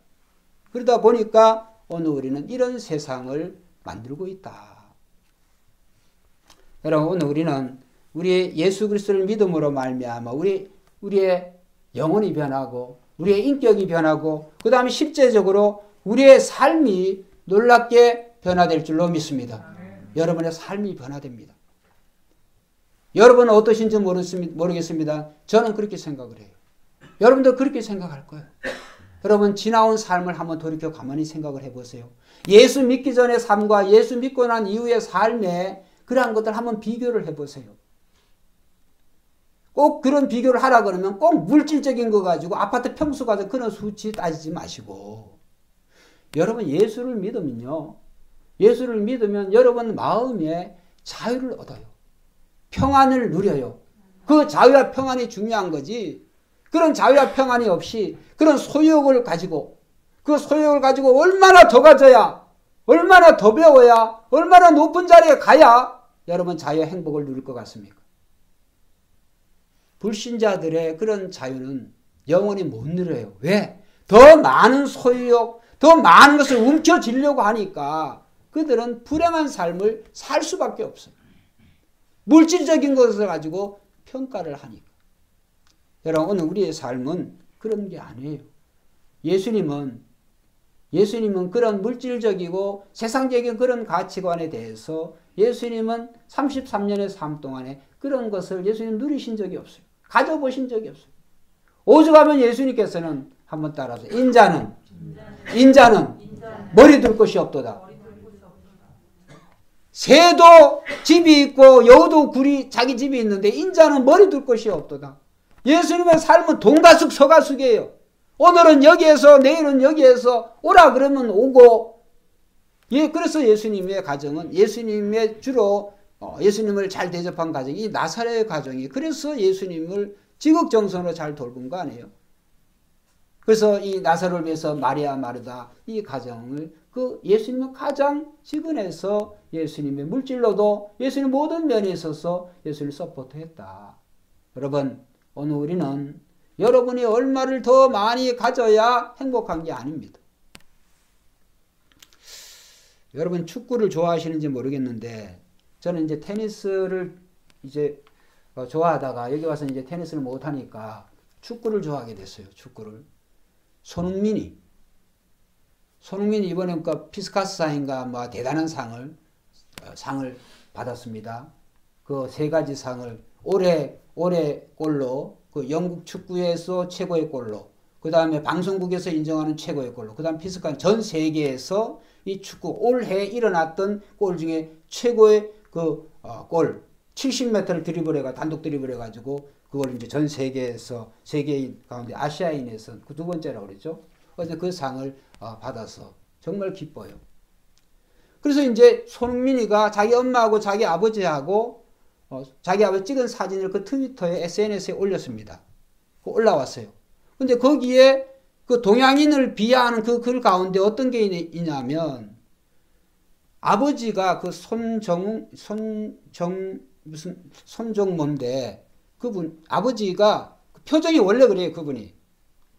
그러다 보니까 오늘 우리는 이런 세상을 만들고 있다. 여러분, 오늘 우리는 우리 예수 그리스도를 믿음으로 말미암아 우리의 영혼이 변하고 우리의 인격이 변하고 그 다음에 실제적으로 우리의 삶이 놀랍게 변화될 줄로 믿습니다. 여러분의 삶이 변화됩니다. 여러분은 어떠신지 모르겠습니다. 저는 그렇게 생각을 해요. 여러분도 그렇게 생각할 거예요. 여러분 지나온 삶을 한번 돌이켜 가만히 생각을 해보세요. 예수 믿기 전의 삶과 예수 믿고 난 이후의 삶에 그러한 것들 한번 비교를 해보세요. 꼭 그런 비교를 하라 그러면 꼭 물질적인 거 가지고 아파트 평수 가지고 그런 수치 따지지 마시고 여러분 예수를 믿으면요. 예수를 믿으면 여러분 마음에 자유를 얻어요. 평안을 누려요. 그 자유와 평안이 중요한 거지. 그런 자유와 평안이 없이 그런 소유욕을 가지고 그 소유욕을 가지고 얼마나 더 가져야 얼마나 더 배워야 얼마나 높은 자리에 가야 여러분 자유와 행복을 누릴 것 같습니까? 불신자들의 그런 자유는 영원히 못 누려요. 왜? 더 많은 소유욕, 더 많은 것을 움켜쥐려고 하니까 그들은 불행한 삶을 살 수밖에 없어요. 물질적인 것을 가지고 평가를 하니까. 여러분 오늘 우리의 삶은 그런 게 아니에요. 예수님은 그런 물질적이고 세상적인 그런 가치관에 대해서 예수님은 33년의 삶 동안에 그런 것을 예수님 누리신 적이 없어요. 가져보신 적이 없어요. 오죽하면 예수님께서는 한번 따라서 인자는 머리 둘 것이 없도다. 새도 집이 있고 여우도 굴이 자기 집이 있는데 인자는 머리 둘 것이 없도다. 예수님의 삶은 동가숙 서가숙이에요. 오늘은 여기에서 내일은 여기에서 오라 그러면 오고 그래서 예수님의 가정은 예수님의 주로 예수님을 잘 대접한 가정이 이 나사렛의 가정이 그래서 예수님을 지극정성으로 잘 돌본 거 아니에요. 그래서 이 나사로를 위해서 마리아 마르다 이 가정을 그 예수님은 가장 지근해서 예수님의 물질로도 예수님 모든 면에 있어서 예수님을 서포트했다. 여러분 오늘 우리는 여러분이 얼마를 더 많이 가져야 행복한 게 아닙니다. 여러분 축구를 좋아하시는지 모르겠는데 저는 이제 테니스를 이제 좋아하다가 여기 와서 이제 테니스를 못하니까 축구를 좋아하게 됐어요. 축구를. 손흥민이 이번에 그러니까 피스카스상인가 뭐 대단한 상을 받았습니다. 그 세 가지 상을 올해 골로 그 영국 축구에서 최고의 골로 그 다음에 방송국에서 인정하는 최고의 골로 그 다음 피스카 전 세계에서 이 축구 올해 일어났던 골 중에 최고의 그 골 70m를 드리블해가 단독 드리블해가지고 그걸 이제 전 세계에서 세계인 가운데 아시아인에서 그 두 번째라고 그랬죠. 그래서 그 상을 받아서 정말 기뻐요. 그래서 이제 손흥민이가 자기 엄마하고 자기 아버지하고 자기 아버지 찍은 사진을 그 트위터에 SNS에 올렸습니다. 올라왔어요. 근데 거기에 그 동양인을 비하하는 그 글 가운데 어떤 게 있냐면 아버지가 그 손정모인데 그분 아버지가 표정이 원래 그래요. 그분이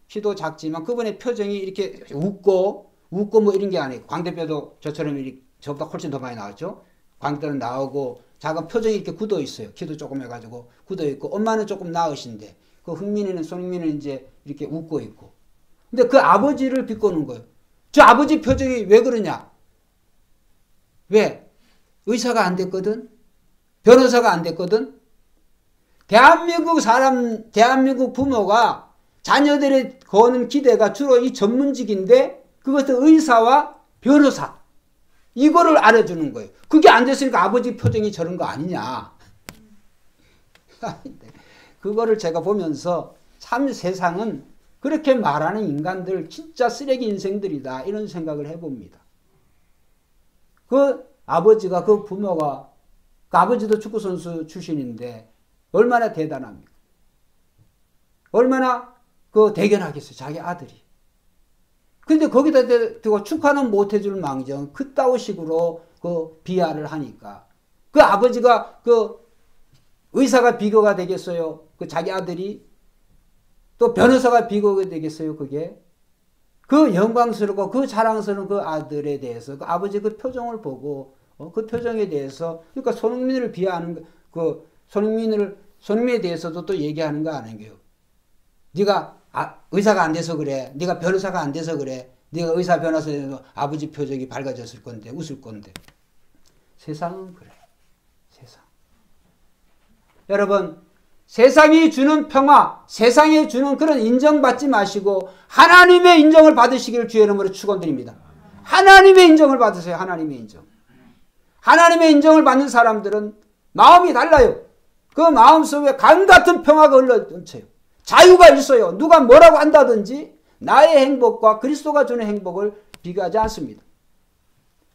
키도 작지만 그분의 표정이 이렇게 웃고 뭐 이런 게 아니에요. 광대뼈도 저처럼 이렇게 저보다 훨씬 더 많이 나왔죠. 광대뼈는 나오고 작은 표정이 이렇게 굳어 있어요. 키도 조금 해가지고 굳어 있고 엄마는 조금 나으신데 그 손흥민은 이제 이렇게 웃고 있고. 근데 그 아버지를 비꼬는 거예요. 저 아버지 표정이 왜 그러냐? 왜? 의사가 안 됐거든? 변호사가 안 됐거든? 대한민국 부모가 자녀들의 거는 기대가 주로 이 전문직인데 그것은 의사와 변호사. 이거를 알아주는 거예요. 그게 안 됐으니까 아버지 표정이 저런 거 아니냐. 그거를 제가 보면서 참 세상은 그렇게 말하는 인간들 진짜 쓰레기 인생들이다. 이런 생각을 해봅니다. 그 아버지가, 그 부모가, 그 아버지도 축구선수 출신인데 얼마나 대단합니까? 얼마나 그 대견하겠어요, 자기 아들이. 근데 거기다 대고 축하는 못해줄 망정 그따위 식으로 그 비하를 하니까 그 아버지가 그 의사가 비교가 되겠어요? 그 자기 아들이? 또 변호사가 비교가 되겠어요? 그게? 그 영광스럽고 그 자랑스러운 그 아들에 대해서 그 아버지 그 표정을 보고 그 표정에 대해서 그러니까 손흥민을 비하하는 그 손흥민에 대해서도 또 얘기하는 거 아닌가요? 네가 의사가 안 돼서 그래. 네가 변호사가 안 돼서 그래. 네가 의사 변호사에서 아버지 표정이 밝아졌을 건데 웃을 건데. 세상은 그래. 세상. 여러분 세상이 주는 평화, 세상이 주는 그런 인정받지 마시고 하나님의 인정을 받으시기를 주의 이름으로 축원드립니다. 하나님의 인정을 받으세요. 하나님의 인정. 하나님의 인정을 받는 사람들은 마음이 달라요. 그 마음 속에 강 같은 평화가 흘러넘쳐요. 자유가 있어요. 누가 뭐라고 한다든지 나의 행복과 그리스도가 주는 행복을 비교하지 않습니다.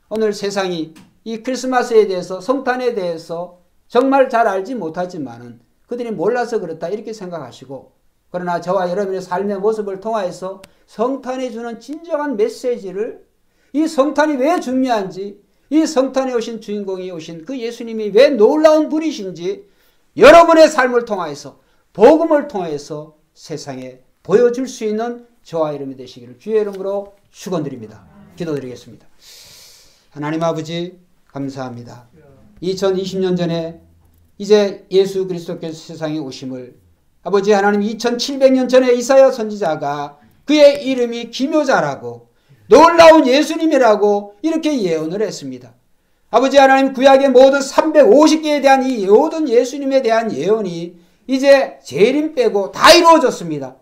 오늘 세상이 이 크리스마스에 대해서 성탄에 대해서 정말 잘 알지 못하지만은 그들이 몰라서 그렇다 이렇게 생각하시고 그러나 저와 여러분의 삶의 모습을 통하여서 성탄이 주는 진정한 메시지를 이 성탄이 왜 중요한지 이 성탄에 오신 주인공이 오신 그 예수님이 왜 놀라운 분이신지 여러분의 삶을 통하여서 복음을 통해서 세상에 보여줄 수 있는 저와 여러분이 되시기를 주의 이름으로 축원드립니다. 기도드리겠습니다. 하나님 아버지 감사합니다. 2020년 전에 이제 예수 그리스도께서 세상에 오심을 아버지 하나님 2700년 전에 이사야 선지자가 그의 이름이 기묘자라고 놀라운 예수님이라고 이렇게 예언을 했습니다. 아버지 하나님 구약의 모든 350개에 대한 이 모든 예수님에 대한 예언이 이제 재림 빼고 다 이루어졌습니다.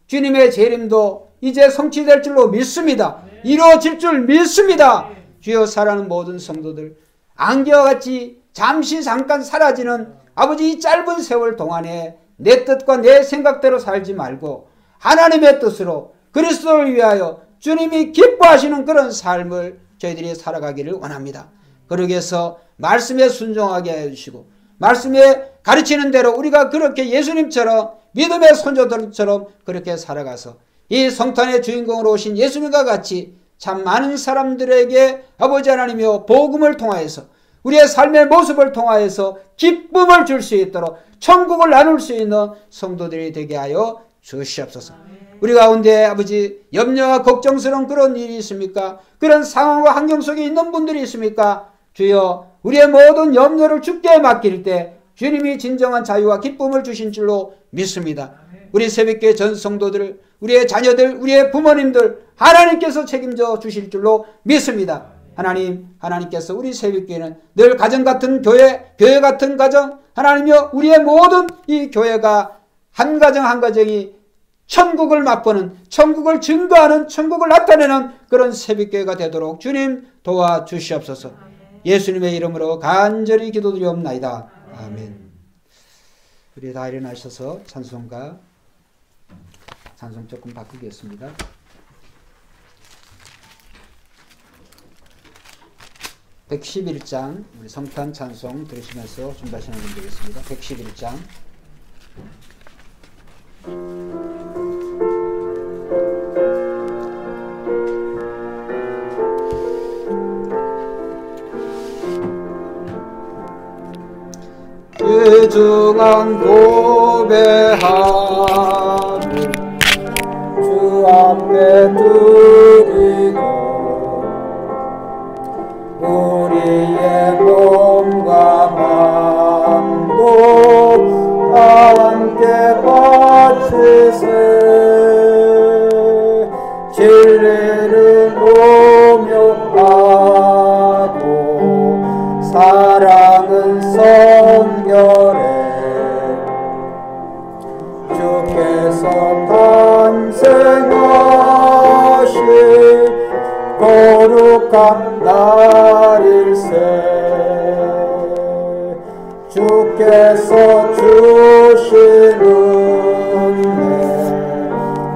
주님의 재림도 이제 성취될 줄로 믿습니다. 이루어질 줄 믿습니다. 주여 사랑하는 모든 성도들 안개와 같이 잠시 잠깐 사라지는 아버지 이 짧은 세월 동안에 내 뜻과 내 생각대로 살지 말고 하나님의 뜻으로 그리스도를 위하여 주님이 기뻐하시는 그런 삶을 저희들이 살아가기를 원합니다. 그러기 위해서 말씀에 순종하게 해주시고 말씀에 가르치는 대로 우리가 그렇게 예수님처럼 믿음의 선조들처럼 그렇게 살아가서 이 성탄의 주인공으로 오신 예수님과 같이 참 많은 사람들에게 아버지 하나님이여 복음을 통하여서 우리의 삶의 모습을 통하여서 기쁨을 줄 수 있도록 천국을 나눌 수 있는 성도들이 되게 하여 주시옵소서. 우리 가운데 아버지 염려와 걱정스러운 그런 일이 있습니까? 그런 상황과 환경 속에 있는 분들이 있습니까? 주여 우리의 모든 염려를 주께 맡길 때 주님이 진정한 자유와 기쁨을 주신 줄로 믿습니다. 우리 새벽교회 전 성도들, 우리의 자녀들, 우리의 부모님들 하나님께서 책임져 주실 줄로 믿습니다. 하나님께서 우리 새벽교회는 늘 가정 같은 교회 같은 가정, 하나님이여 우리의 모든 이 교회가 한 가정 한 가정이 천국을 맛보는, 천국을 증거하는, 천국을 나타내는 그런 새벽교회가 되도록 주님 도와주시옵소서. 예수님의 이름으로 간절히 기도드리옵나이다. 아멘. 우리 다 일어나셔서 찬송 조금 바꾸겠습니다. 111장 우리 성탄 찬송 들으시면서 준비하시는 분 되겠습니다. 111장 귀중한 고백하고 주 앞에 드리고 우리의 몸과 마음도 함께 바치세. 진리를 모욕하고 사랑은 성결해. 주께서 탄생하신 거룩한 날일세. 주께서 주신 은혜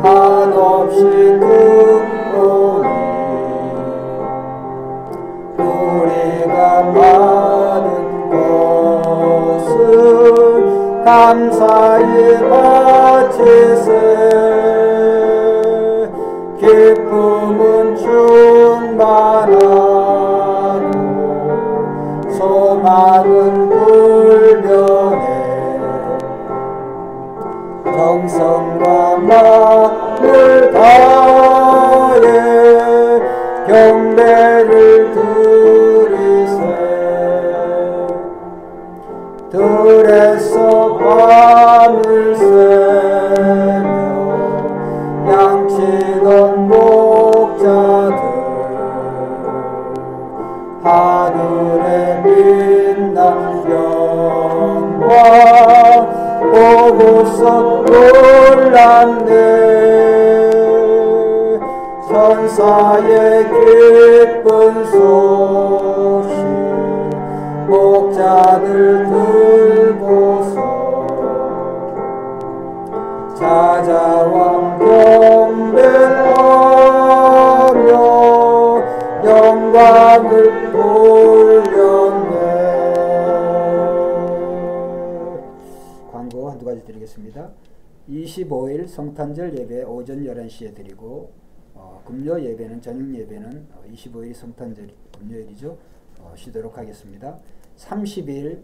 한없이 큰 우리 감사히 바치세. 기쁨은 충만하고 소망은 불변해. 정성과 마음을 다해 경배를 드리세. 들에서 밤을 새며 양치던 목자들 하늘에 빛난 영광 보고서 놀랐네. 천사의 기쁜 소식 목자들 들고서 찾아와 경배하며 영광을 돌렸네. 광고 한두 가지 드리겠습니다. 25일 성탄절 예배 오전 11시에 드리고 금요 예배는 저녁 예배는 25일이 성탄절 금요일이죠. 쉬도록 하겠습니다. 30일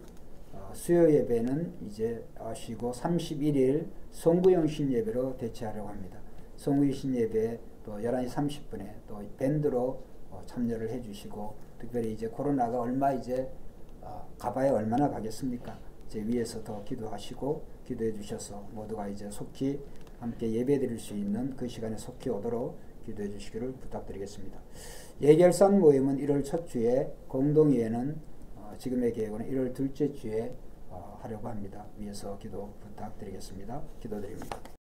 수요 예배는 이제 쉬고 31일 송구영신 예배로 대체하려고 합니다. 송구영신 예배 또 11시 30분에 또 밴드로 참여를 해주시고, 특별히 이제 코로나가 얼마 이제 가봐야 얼마나 가겠습니까? 이제 위에서 더 기도하시고 기도해 주셔서 모두가 이제 속히 함께 예배 드릴 수 있는 그 시간에 속히 오도록 기도해 주시기를 부탁드리겠습니다. 예결산 모임은 1월 첫 주에, 공동회의는 지금의 계획은 1월 둘째 주에 하려고 합니다. 위에서 기도 부탁드리겠습니다. 기도드립니다.